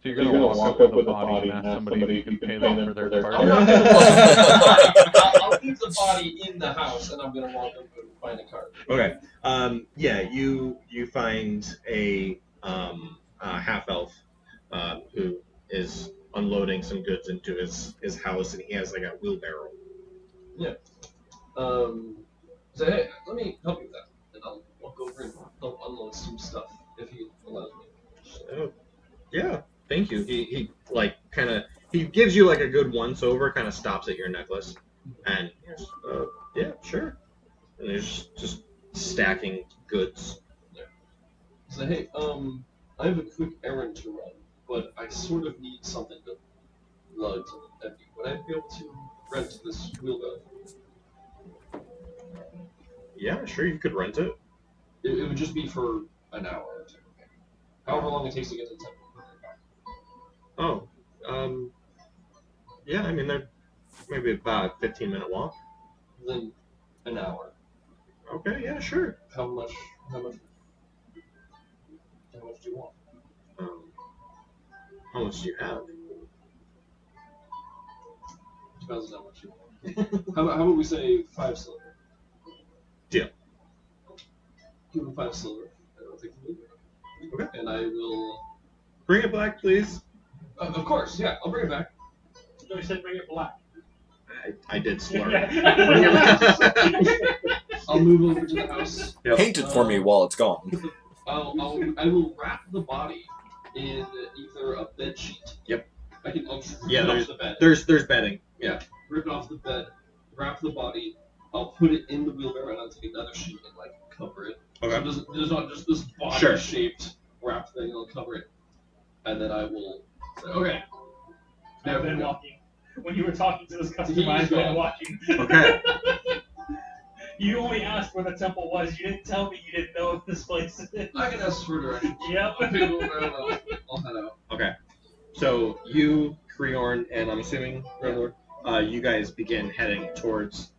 So you're gonna walk up with a body and ask somebody if you can pay them for their I'm not card? gonna I'll leave the body in the house and I'm gonna walk up and find a cart. Okay. Yeah, you find a half elf who is unloading some goods into his house, and he has like a wheelbarrow. Yeah. So hey, let me help you with that, and I'll walk over and help unload some stuff if he allows me. Yeah. Thank you. He like kind of he gives you like a good once over, kind of stops at your necklace, and yeah, sure. And there's just stacking goods. Yeah. So hey, I have a quick errand to run, but I sort of need something to lug to the empty. Would I be able to rent this wheelbarrow? Yeah, sure. You could rent it. It would just be for an hour or two. However long it takes to get to the temple. Oh, yeah. I mean, they're maybe about a 15-minute walk. Then an hour. Okay. Yeah. Sure. How much do you want? How much do you have? Depends on how much you want. how about we say 5 silver? Deal. Give him 5 silver. I don't think we'll do it. Okay. And I will. Bring it back, please. Of course, yeah, I'll bring it back. No, he said bring it black. I did slur. I'll move over to the house. Yep. Paint it for me while it's gone. I will wrap the body in either a bed sheet. Yep. I'll just rip Yeah, it off the bed. There's bedding. Yeah, rip it off the bed, wrap the body. I'll put it in the wheelbarrow and I'll take another sheet and like cover it. Okay. So there's not just this body-shaped wrap thing. I'll cover it, and then I will So, okay. I've been walking. When you were talking to this customer, I've been walking. Okay. You only asked where the temple was. You didn't tell me you didn't know if this place is. I can ask for directions. Yep. I'll figure it out. I'll head out. Okay. So you, Creorn, and I'm assuming Redlord, you guys begin heading towards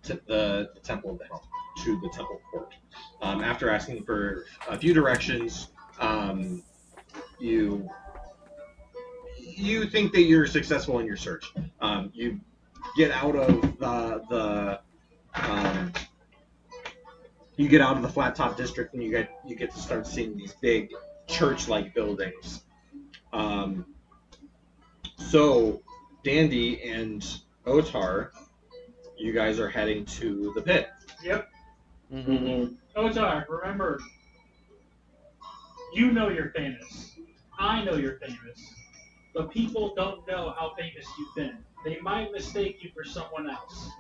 the Temple of the Helm, to the Temple Court. After asking for a few directions, you think that you're successful in your search. You get out of you get out of the flat top district, and you get to start seeing these big church-like buildings. So Dandy and Otar, you guys are heading to the pit. Yep. Mm-hmm. Otar, remember, you know you're famous. I know you're famous. But people don't know how famous you've been. They might mistake you for someone else.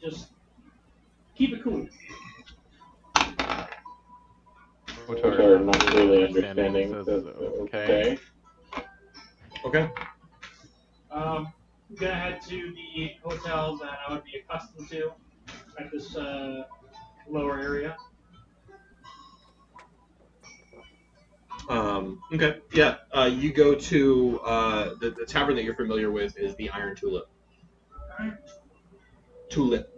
Just keep it cool. Otar, not really understanding, says, okay. Okay. I'm gonna head to the hotel that I would be accustomed to at this lower area. Okay. Yeah. You go to the tavern that you're familiar with is the Iron Tulip. Tulip.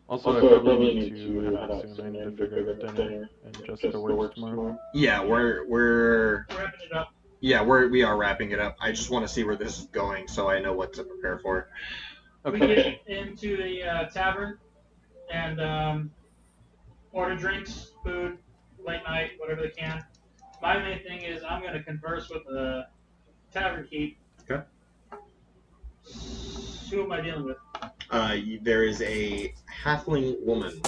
Also, I probably need to head out soon. I need to figure out dinner and just to work tomorrow. Yeah, we're Wrapping it up. yeah we are wrapping it up. I just want to see where this is going so I know what to prepare for. We get into the tavern and order drinks, food, late night, whatever they can. My main thing is I'm going to converse with the tavern keep. Okay. Who am I dealing with? There is a halfling woman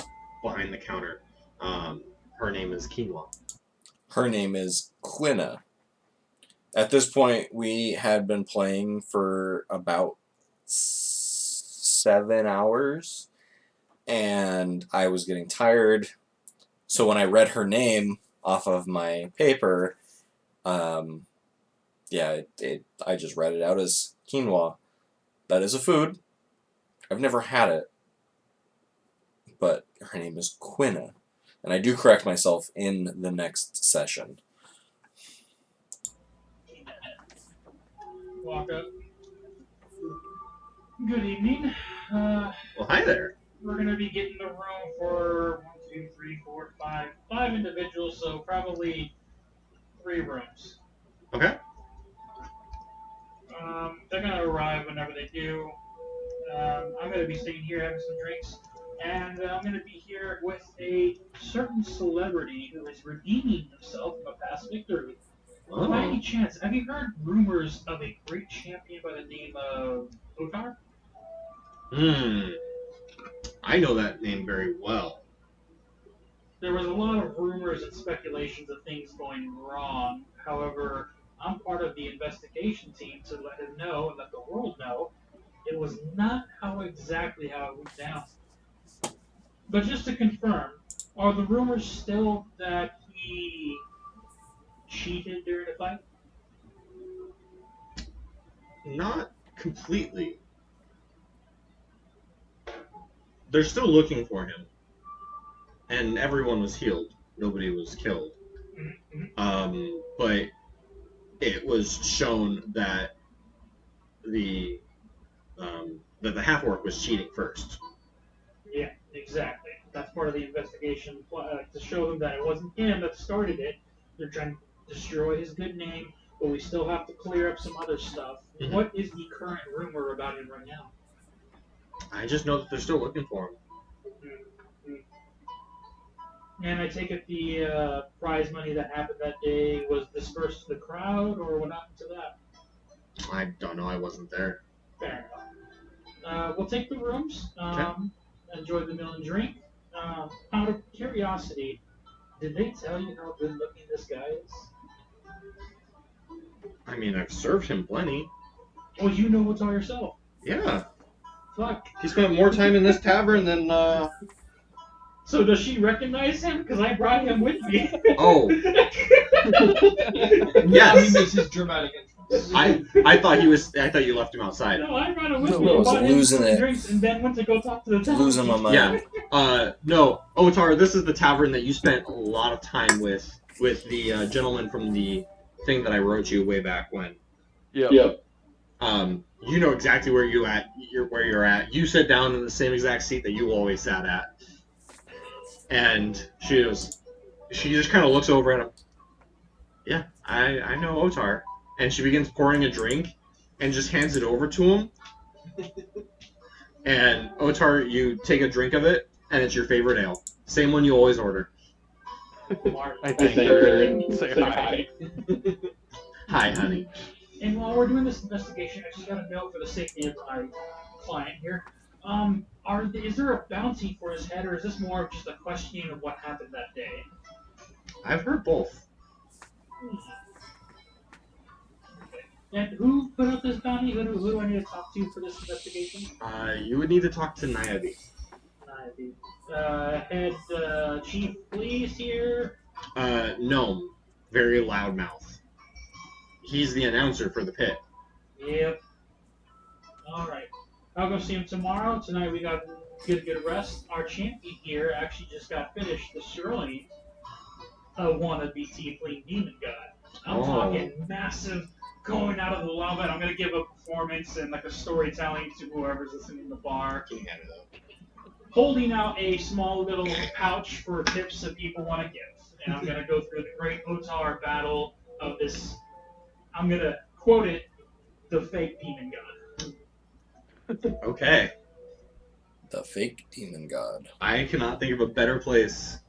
behind the counter. Her name is Quinoa. Her name is Quina. At this point, we had been playing for about 7 hours, and I was getting tired. So when I read her name off of my paper, I just read it out as quinoa. That is a food. I've never had it, but her name is Quina, and I do correct myself in the next session. Walk up. Good evening. Well, hi there. We're going to be getting the room for 5 individuals, so probably 3 rooms. Okay. They're going to arrive whenever they do. I'm going to be sitting here having some drinks, and I'm going to be here with a certain celebrity who is redeeming himself from a past victory. Oh. By any chance, have you heard rumors of a great champion by the name of Otar? I know that name very well. There was a lot of rumors and speculations of things going wrong. However, I'm part of the investigation team to let him know and let the world know it was not exactly how it went down. But just to confirm, are the rumors still that he cheated during the fight? Not completely. They're still looking for him. And everyone was healed. Nobody was killed. Mm-hmm. But it was shown that the half-orc was cheating first. Yeah, exactly. That's part of the investigation to show them that it wasn't him that started it. They're trying to destroy his good name, but we still have to clear up some other stuff. Mm-hmm. What is the current rumor about him right now? I just know that they're still looking for him. Mm-hmm. And I take it the prize money that happened that day was dispersed to the crowd, or what happened to that? I don't know. I wasn't there. Fair enough. We'll take the rooms. Enjoy the meal and drink. Out of curiosity, did they tell you how good looking this guy is? I mean, I've served him plenty. Well, you know what's all yourself. Yeah. Fuck. He spent more time in this tavern than. So does she recognize him? Because I brought him with me. Oh. Now he Yes. makes his dramatic entrance. I thought you left him outside. No, I brought him with So me. I I was bought him losing food it. and drinks, and then went to go talk to the town. Losing my mind. Yeah. No, Otar, this is the tavern that you spent a lot of time with the gentleman from the thing that I wrote you way back when. Yep. You know exactly where you're at. You sit down in the same exact seat that you always sat at. And she just kind of looks over at him. Yeah, I know Otar. And she begins pouring a drink and just hands it over to him. And Otar, you take a drink of it, and it's your favorite ale. Same one you always order. I thank her and say hi. Hi, honey. And while we're doing this investigation, I just got to know for the safety of my client here. Is there a bounty for his head, or is this more of just a questioning of what happened that day? I've heard both. And who put up this bounty? Who do I need to talk to for this investigation? You would need to talk to Niobe. Head chief police here. Gnome. Very loud mouth. He's the announcer for the pit. Yep. Alright. I'll go see him tomorrow. Tonight we got good rest. Our champion here actually just got finished destroying a wannabe tiefling demon god. I'm talking massive, going out of the lava, and I'm gonna give a performance and like a storytelling to whoever's listening in the bar. Can you hand it up? Holding out a small little pouch for tips that people want to give. And I'm gonna go through the great Otar battle of this. I'm gonna quote it, the fake demon god. Okay. The fake demon god. I cannot think of a better place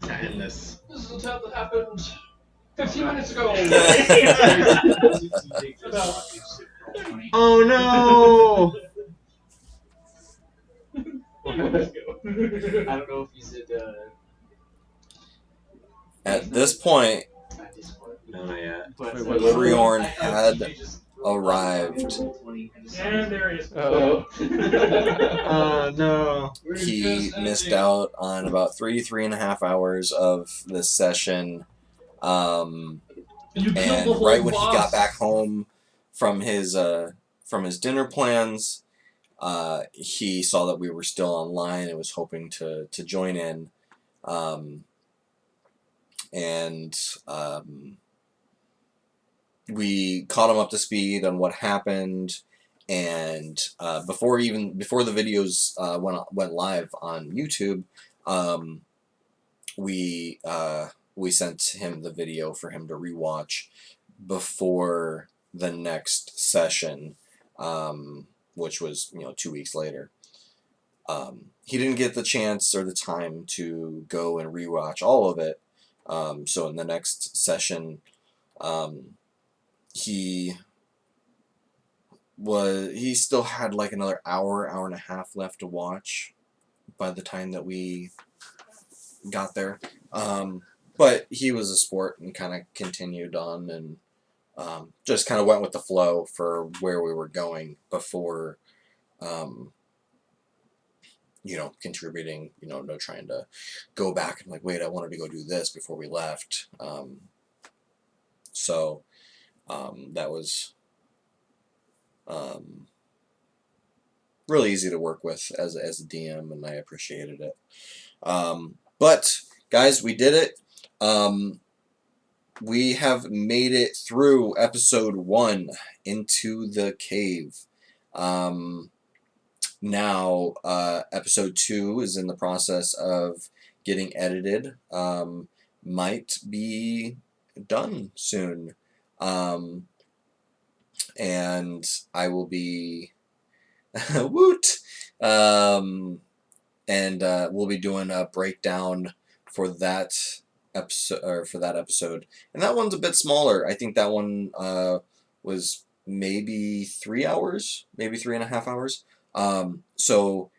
to end this. This is a tale that happened 15 minutes ago. Oh no! I don't know if you said At this point, No, not yet. but Wait, what? Riorn had arrived. And there he is. Oh. No. He missed out on about 3.5 hours of this session. And you killed the And whole right when he boss. got back home from his dinner plans, he saw that we were still online and was hoping to join in. We caught him up to speed on what happened, and before the videos went live on YouTube, we sent him the video for him to rewatch before the next session, which was 2 weeks later. He didn't get the chance or the time to go and rewatch all of it. So in the next session, he still had like another hour and a half left to watch by the time that we got there. But he was a sport and kind of continued on and just kind of went with the flow for where we were going before contributing, no trying to go back and like, wait, I wanted to go do this before we left. So that was really easy to work with as a DM, and I appreciated it. But guys, we did it. We have made it through episode 1 into the cave. Now, episode 2 is in the process of getting edited. Might be done soon. And I will be woot. And we'll be doing a breakdown for that episode. And that one's a bit smaller. I think that one was maybe 3 hours, maybe 3.5 hours. So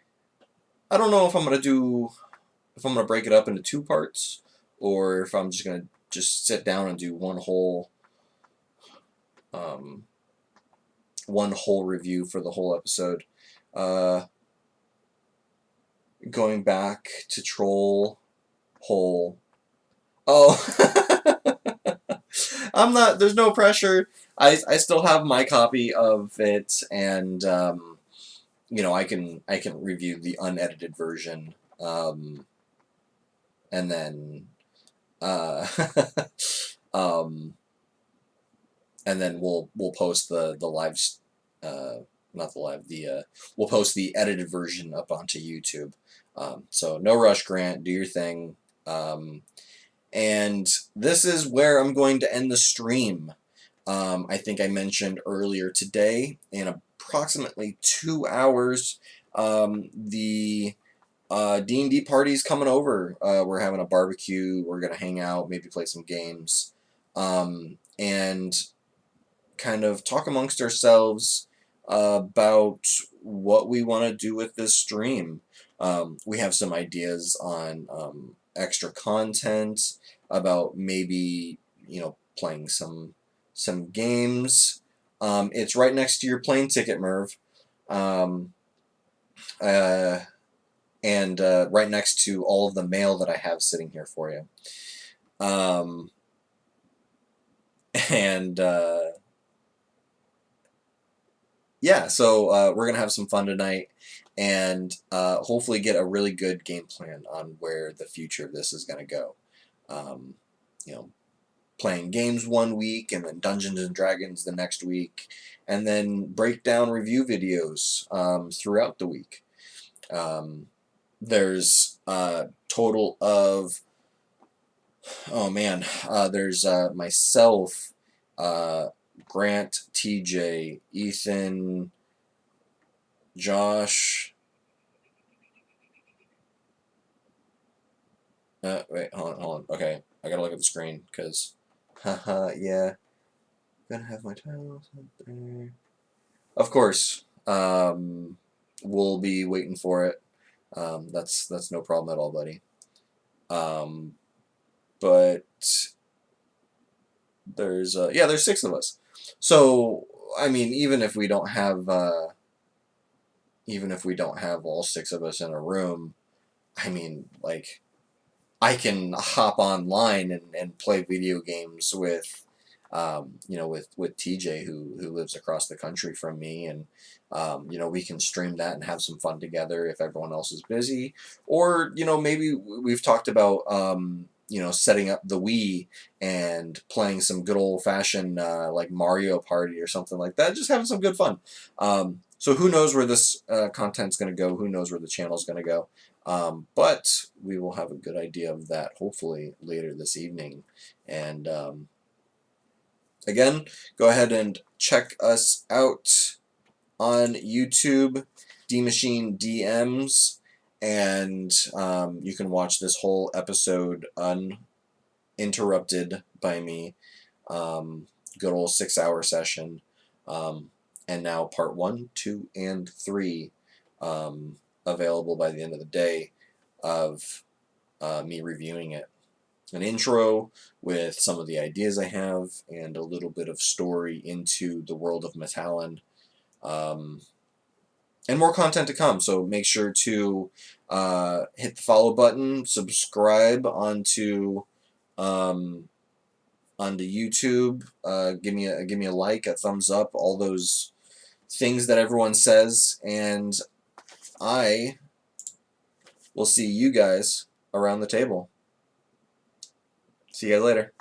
I don't know if I'm gonna break it up into 2 parts, or if I'm just gonna sit down and do one whole review for the whole episode. going back to troll hole. Oh, I'm not. There's no pressure. I still have my copy of it, and you know, I can review the unedited version, and then um, and then we'll post the live, not the live, we'll post the edited version up onto YouTube. So no rush, Grant. Do your thing. And this is where I'm going to end the stream. I think I mentioned earlier today, in approximately 2 hours, the D&D party's coming over. We're having a barbecue. We're going to hang out, maybe play some games, and kind of talk amongst ourselves about what we want to do with this stream. We have some ideas on extra content, about maybe, you know, playing some games. It's right next to your plane ticket, Merv. Um, and right next to all of the mail that I have sitting here for you. And yeah, so we're going to have some fun tonight, and hopefully get a really good game plan on where the future of this is going to go. You know, playing games one week, and then Dungeons and Dragons the next week, and then breakdown review videos throughout the week. There's a total of, oh man, there's myself, Grant, TJ, Ethan, Josh. Wait, hold on. Okay, I gotta look at the screen, because, haha, yeah. Gonna have my titles up there. Of course, we'll be waiting for it. That's no problem at all, buddy. But there's there's 6 of us. So I mean, even if we don't have all 6 of us in a room, I mean, like, I can hop online and play video games with, you know, with TJ, who lives across the country from me, and you know, we can stream that and have some fun together if everyone else is busy. Or, you know, maybe we've talked about, you know, setting up the Wii and playing some good old fashioned like Mario Party or something like that. Just having some good fun. So who knows where this content's going to go? Who knows where the channel's going to go? But we will have a good idea of that hopefully later this evening. And again, go ahead and check us out on YouTube, D Machine DMs, and you can watch this whole episode uninterrupted by me. Good old 6-hour session. And now part 1, 2, and 3 available by the end of the day of me reviewing it. An intro with some of the ideas I have, and a little bit of story into the world of Metalland. And more content to come, so make sure to hit the follow button, subscribe onto YouTube, give me a like, a thumbs up, all those things that everyone says, and I will see you guys around the table. See you guys later.